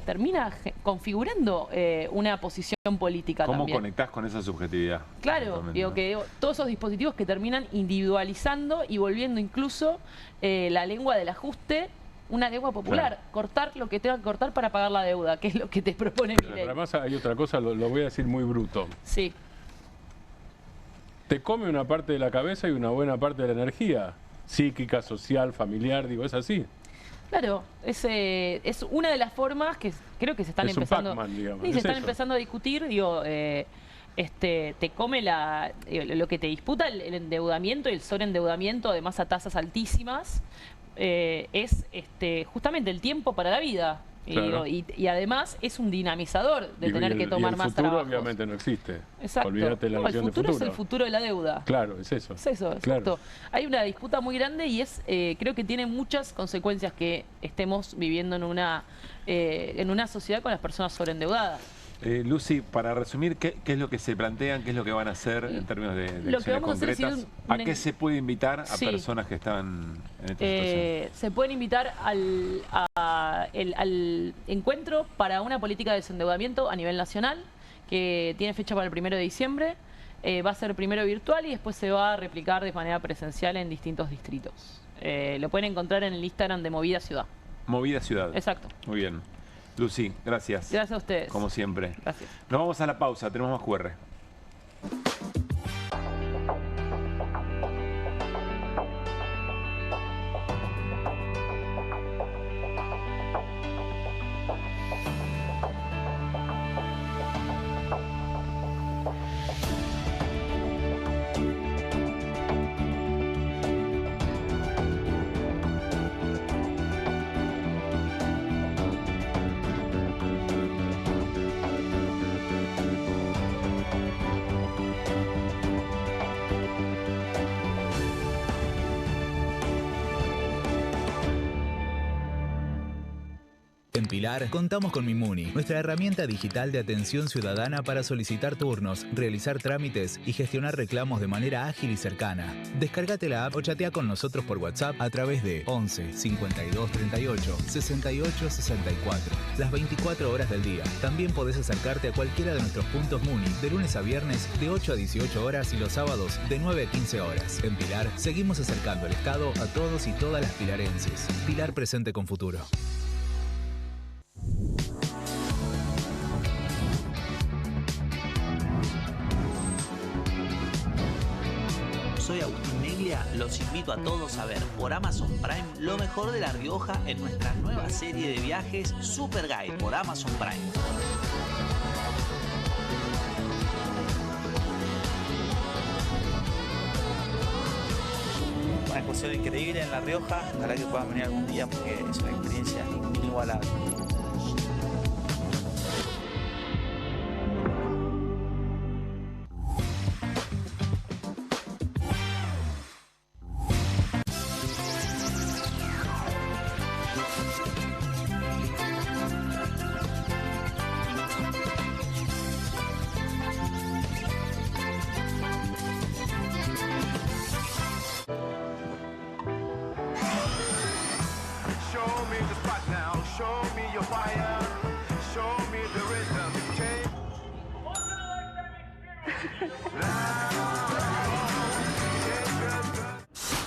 termina configurando una posición política también. ¿Cómo conectás con esa subjetividad? Claro, que todos esos dispositivos que terminan individualizando y volviendo incluso la lengua del ajuste una deuda popular, cortar lo que tenga que cortar para pagar la deuda, que es lo que te propone Milei. Pero además hay otra cosa, lo voy a decir muy bruto. Sí. Te come una parte de la cabeza y una buena parte de la energía, psíquica, social, familiar, digo, es así. Claro, es una de las formas que creo que se están empezando. Un Pac-Man, digamos. Sí, se están empezando a discutir, digo, te come lo que te disputa el endeudamiento y el sobreendeudamiento, además a tasas altísimas, es justamente el tiempo para la vida. Claro. Y además es un dinamizador de tener que tomar más trabajo. El futuro obviamente no existe. Exacto. Olvídate la noción de futuro. El futuro es el futuro de la deuda. Claro, es eso. Es eso, exacto. Hay una disputa muy grande y creo que tiene muchas consecuencias que estemos viviendo en una sociedad con las personas sobreendeudadas. Lucy, para resumir, ¿qué es lo que se plantean? ¿Qué es lo que van a hacer en términos de acciones concretas? ¿A qué se puede invitar a personas que están en esta situación? Se pueden invitar al encuentro para una política de desendeudamiento a nivel nacional, que tiene fecha para el 1 de diciembre. Va a ser primero virtual y después se va a replicar de manera presencial en distintos distritos. Lo pueden encontrar en el Instagram de Movida Ciudad. Movida Ciudad. Exacto. Muy bien. Lucy, gracias. Gracias a ustedes. Como siempre. Gracias. Nos vamos a la pausa, tenemos más QR. En Pilar contamos con Mimuni, nuestra herramienta digital de atención ciudadana para solicitar turnos, realizar trámites y gestionar reclamos de manera ágil y cercana. Descárgate la app o chatea con nosotros por WhatsApp a través de 11 52 38 68 64. Las 24 horas del día. También podés acercarte a cualquiera de nuestros puntos Muni de lunes a viernes de 8 a 18 horas y los sábados de 9 a 15 horas. En Pilar seguimos acercando el Estado a todos y todas las pilarenses. Pilar presente con futuro. Soy Agustín Neglia, los invito a todos a ver por Amazon Prime lo mejor de La Rioja en nuestra nueva serie de viajes Super Guide por Amazon Prime. Una excursión increíble en La Rioja, ojalá que puedan venir algún día porque es una experiencia inigualable.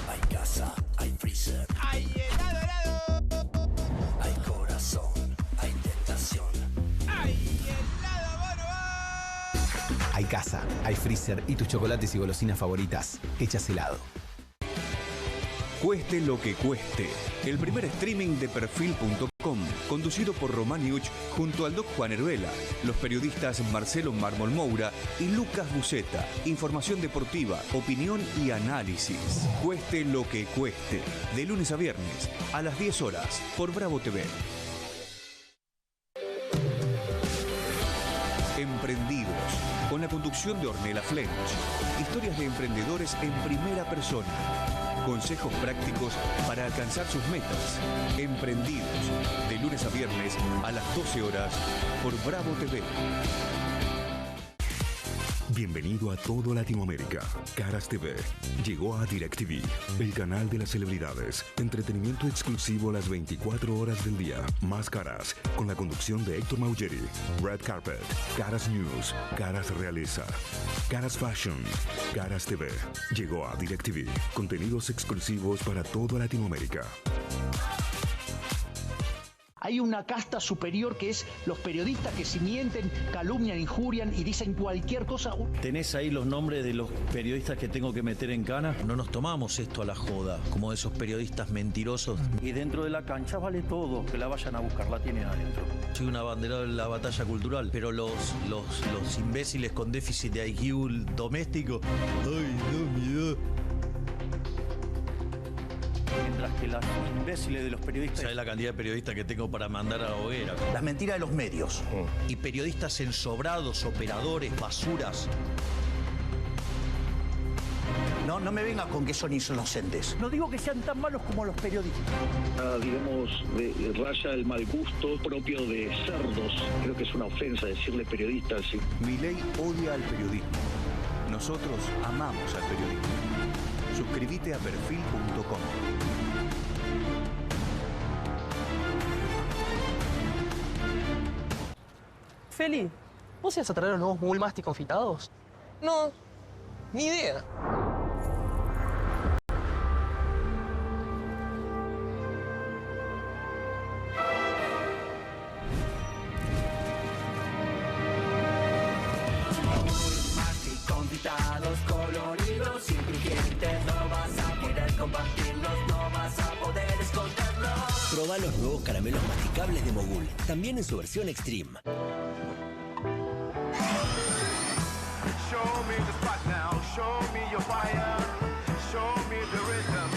Hay casa, hay freezer, hay helado. Hay corazón, hay tentación. Hay Hay casa, hay freezer y tus chocolates y golosinas favoritas hechas helado. Cueste lo que cueste. El primer streaming de Perfil.com, conducido por Román Yuch junto al Doc Juan Heruela, los periodistas Marcelo Mármol Moura y Lucas Buceta. Información deportiva, opinión y análisis. Cueste lo que cueste. De lunes a viernes, a las 10 horas, por Bravo TV. Emprendidos, con la conducción de Ornella Flench. Historias de emprendedores en primera persona. Consejos prácticos para alcanzar sus metas. Emprendidos, de lunes a viernes a las 12 horas por Bravo TV. Bienvenido a todo Latinoamérica. Caras TV llegó a DirecTV, el canal de las celebridades. Entretenimiento exclusivo las 24 horas del día. Más Caras, con la conducción de Héctor Maugeri. Red Carpet, Caras News, Caras Realeza, Caras Fashion, Caras TV. Llegó a DirecTV. Contenidos exclusivos para toda Latinoamérica. Hay una casta superior que es los periodistas que si mienten, calumnian, injurian y dicen cualquier cosa. ¿Tenés ahí los nombres de los periodistas que tengo que meter en cana? No nos tomamos esto a la joda, como esos periodistas mentirosos. Y dentro de la cancha vale todo, que la vayan a buscar, la tienen adentro. Soy un abanderado de la batalla cultural, pero los imbéciles con déficit de IQ doméstico, ay, no, miedo. Mientras que los imbéciles de los periodistas... ¿Sabes la cantidad de periodistas que tengo para mandar a la hoguera? Las mentiras de los medios. Y periodistas ensobrados, operadores, basuras. No me vengas con que son inocentes. No digo que sean tan malos como los periodistas. Digamos, raya el mal gusto propio de cerdos. Creo que es una ofensa decirle periodistas. Sí. Milei odia al periodismo. Nosotros amamos al periodismo. Suscríbete a perfil.com. Feli, ¿vos ibas a traer los nuevos Mulmastic confitados? No, ni idea. Confitados, coloridos, sin crujientes, no vas a poder compartirlos, no vas a poder esconderlos. Probá los nuevos caramelos masticables de Mogul, también en su versión Extreme. Show me the spot now, show me your fire, show me the rhythm.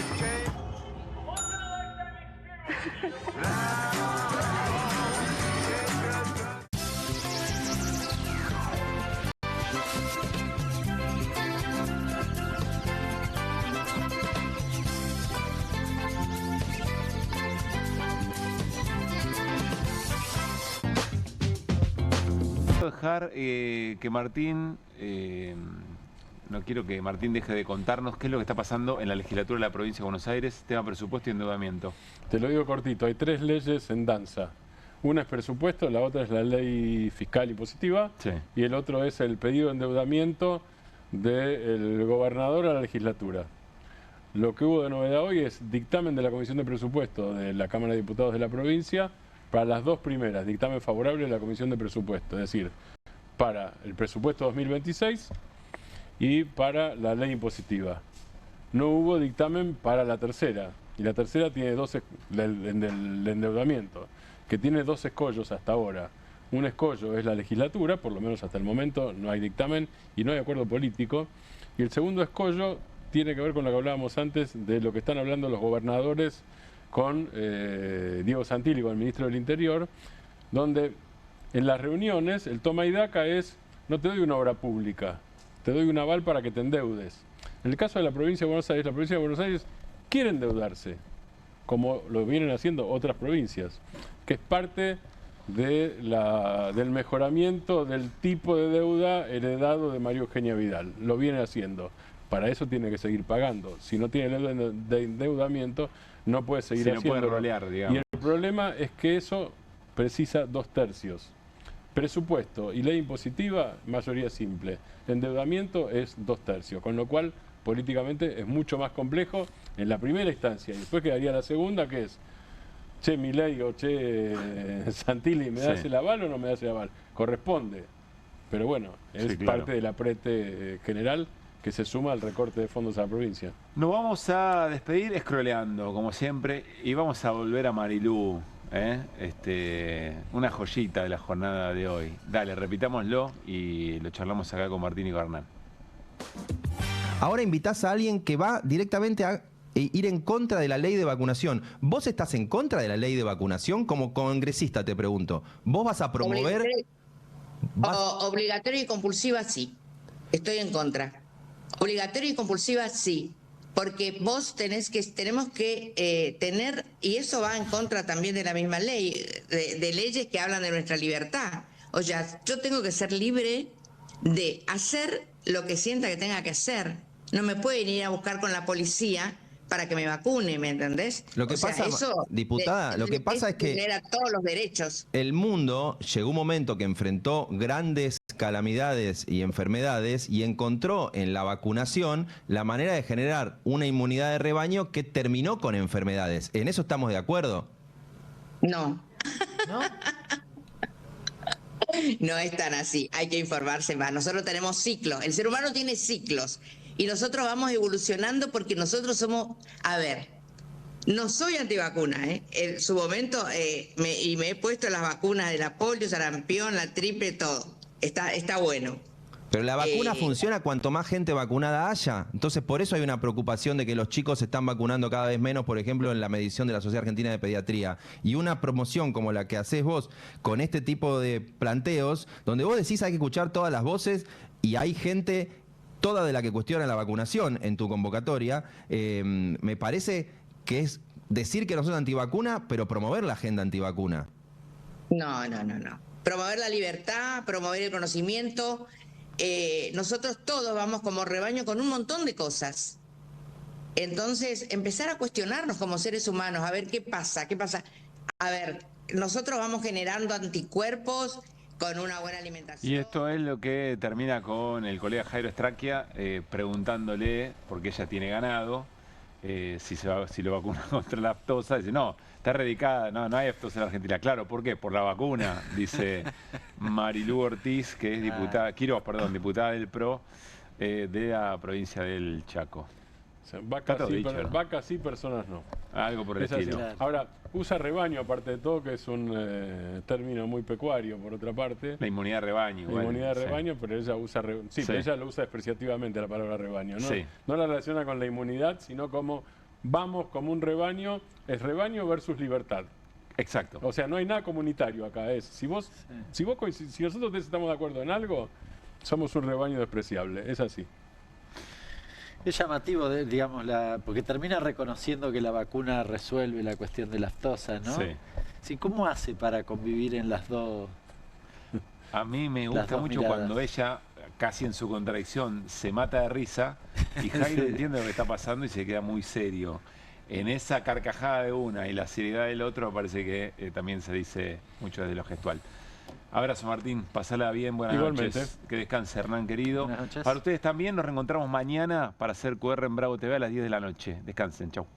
Dejar que Martín, no quiero que Martín deje de contarnos qué es lo que está pasando en la legislatura de la provincia de Buenos Aires, tema presupuesto y endeudamiento. Te lo digo cortito, hay 3 leyes en danza. Una es presupuesto, la otra es la ley fiscal impositiva, sí, y el otro es el pedido de endeudamiento del gobernador a la legislatura. Lo que hubo de novedad hoy es dictamen de la Comisión de Presupuesto de la Cámara de Diputados de la provincia para las 2 primeras, dictamen favorable de la Comisión de Presupuesto, es decir, para el presupuesto 2026 y para la ley impositiva. No hubo dictamen para la tercera, y la tercera tiene del endeudamiento, que tiene 2 escollos hasta ahora. Un escollo es la legislatura, por lo menos hasta el momento no hay dictamen y no hay acuerdo político, y el segundo escollo tiene que ver con lo que hablábamos antes de lo que están hablando los gobernadores con Diego Santilli, con el ministro del Interior, donde en las reuniones el toma y daca es: no te doy una obra pública, te doy un aval para que te endeudes. En el caso de la provincia de Buenos Aires, la provincia de Buenos Aires quiere endeudarse, como lo vienen haciendo otras provincias, que es parte del mejoramiento del tipo de deuda heredado de María Eugenia Vidal. Lo viene haciendo. Para eso tiene que seguir pagando. Si no tiene deuda de endeudamiento, no puede seguir haciendo. No puede rolear, digamos. Y el problema es que eso precisa 2/3. Presupuesto y ley impositiva, mayoría simple. Endeudamiento es 2/3, con lo cual políticamente es mucho más complejo en la primera instancia. Y después quedaría la segunda, que es: che, Milei o che, Santilli, ¿me das el aval o no me das el aval? Corresponde. Pero bueno, es parte del aprete general que se suma al recorte de fondos a la provincia. Nos vamos a despedir scrolleando, como siempre, y vamos a volver a Marilú, una joyita de la jornada de hoy. Dale, repitámoslo y lo charlamos acá con Martín y Hernán. Ahora invitás a alguien que va directamente a ir en contra de la ley de vacunación. ¿Vos estás en contra de la ley de vacunación? Como congresista te pregunto. ¿Vos vas a promover...? Obligatoria y compulsiva, sí. Estoy en contra. Obligatoria y compulsiva, sí. Porque vos tenemos que tener, y eso va en contra también de la misma ley, de leyes que hablan de nuestra libertad. O sea, yo tengo que ser libre de hacer lo que sienta que tenga que hacer. No me pueden ir a buscar con la policía para que me vacune, ¿me entendés? Lo que pasa, diputada, lo que pasa es que genera todos los derechos. El mundo llegó un momento que enfrentó grandes calamidades y enfermedades y encontró en la vacunación la manera de generar una inmunidad de rebaño que terminó con enfermedades. ¿En eso estamos de acuerdo? No. ¿no? No es tan así, hay que informarse más. Nosotros tenemos ciclos, el ser humano tiene ciclos y nosotros vamos evolucionando porque nosotros somos, a ver, no soy antivacuna, en su momento me he puesto las vacunas de la polio, sarampión, la triple, todo, está bueno. Pero la vacuna funciona cuanto más gente vacunada haya. Entonces, por eso hay una preocupación de que los chicos se están vacunando cada vez menos, por ejemplo, en la medición de la Sociedad Argentina de Pediatría. Y una promoción como la que haces vos, con este tipo de planteos, donde vos decís hay que escuchar todas las voces y hay gente toda de la que cuestiona la vacunación en tu convocatoria, me parece que es decir que no sos antivacuna, pero promover la agenda antivacuna. No. Promover la libertad, promover el conocimiento. Nosotros todos vamos como rebaño con un montón de cosas. Entonces, empezar a cuestionarnos como seres humanos, a ver qué pasa. A ver, nosotros vamos generando anticuerpos con una buena alimentación. Y esto es lo que termina con el colega Jairo Estraquia preguntándole, porque ella tiene ganado, si lo vacuna contra la aftosa. Dice, no, está erradicada, no hay aftosa en la Argentina. Claro, ¿por qué? Por la vacuna, dice Marilú Ortiz, que es diputada, diputada del PRO de la provincia del Chaco. O sea, vacas sí, personas no. Algo por el estilo. Ahora, usa rebaño, aparte de todo, que es un término muy pecuario, por otra parte. La inmunidad de rebaño. La inmunidad de rebaño, pero ella usa pero ella lo usa despreciativamente la palabra rebaño, ¿no? Sí. No la relaciona con la inmunidad, sino como vamos como un rebaño, es rebaño versus libertad. Exacto. O sea, no hay nada comunitario acá. Si nosotros tres estamos de acuerdo en algo, somos un rebaño despreciable. Es así. Es llamativo, digamos, porque termina reconociendo que la vacuna resuelve la cuestión de las tosas, ¿no? Sí. Sí, ¿cómo hace para convivir en las dos? A mí me gusta mucho miradas. Cuando ella, casi en su contradicción, se mata de risa y Jairo entiende lo que está pasando y se queda muy serio. En esa carcajada de una y la seriedad del otro, me parece que también se dice mucho desde lo gestual. Abrazo, Martín, pasala bien, buenas noches. Que descanse, Hernán, querido. Para ustedes también, nos reencontramos mañana para hacer QR en Bravo TV a las 10 de la noche. Descansen, chau.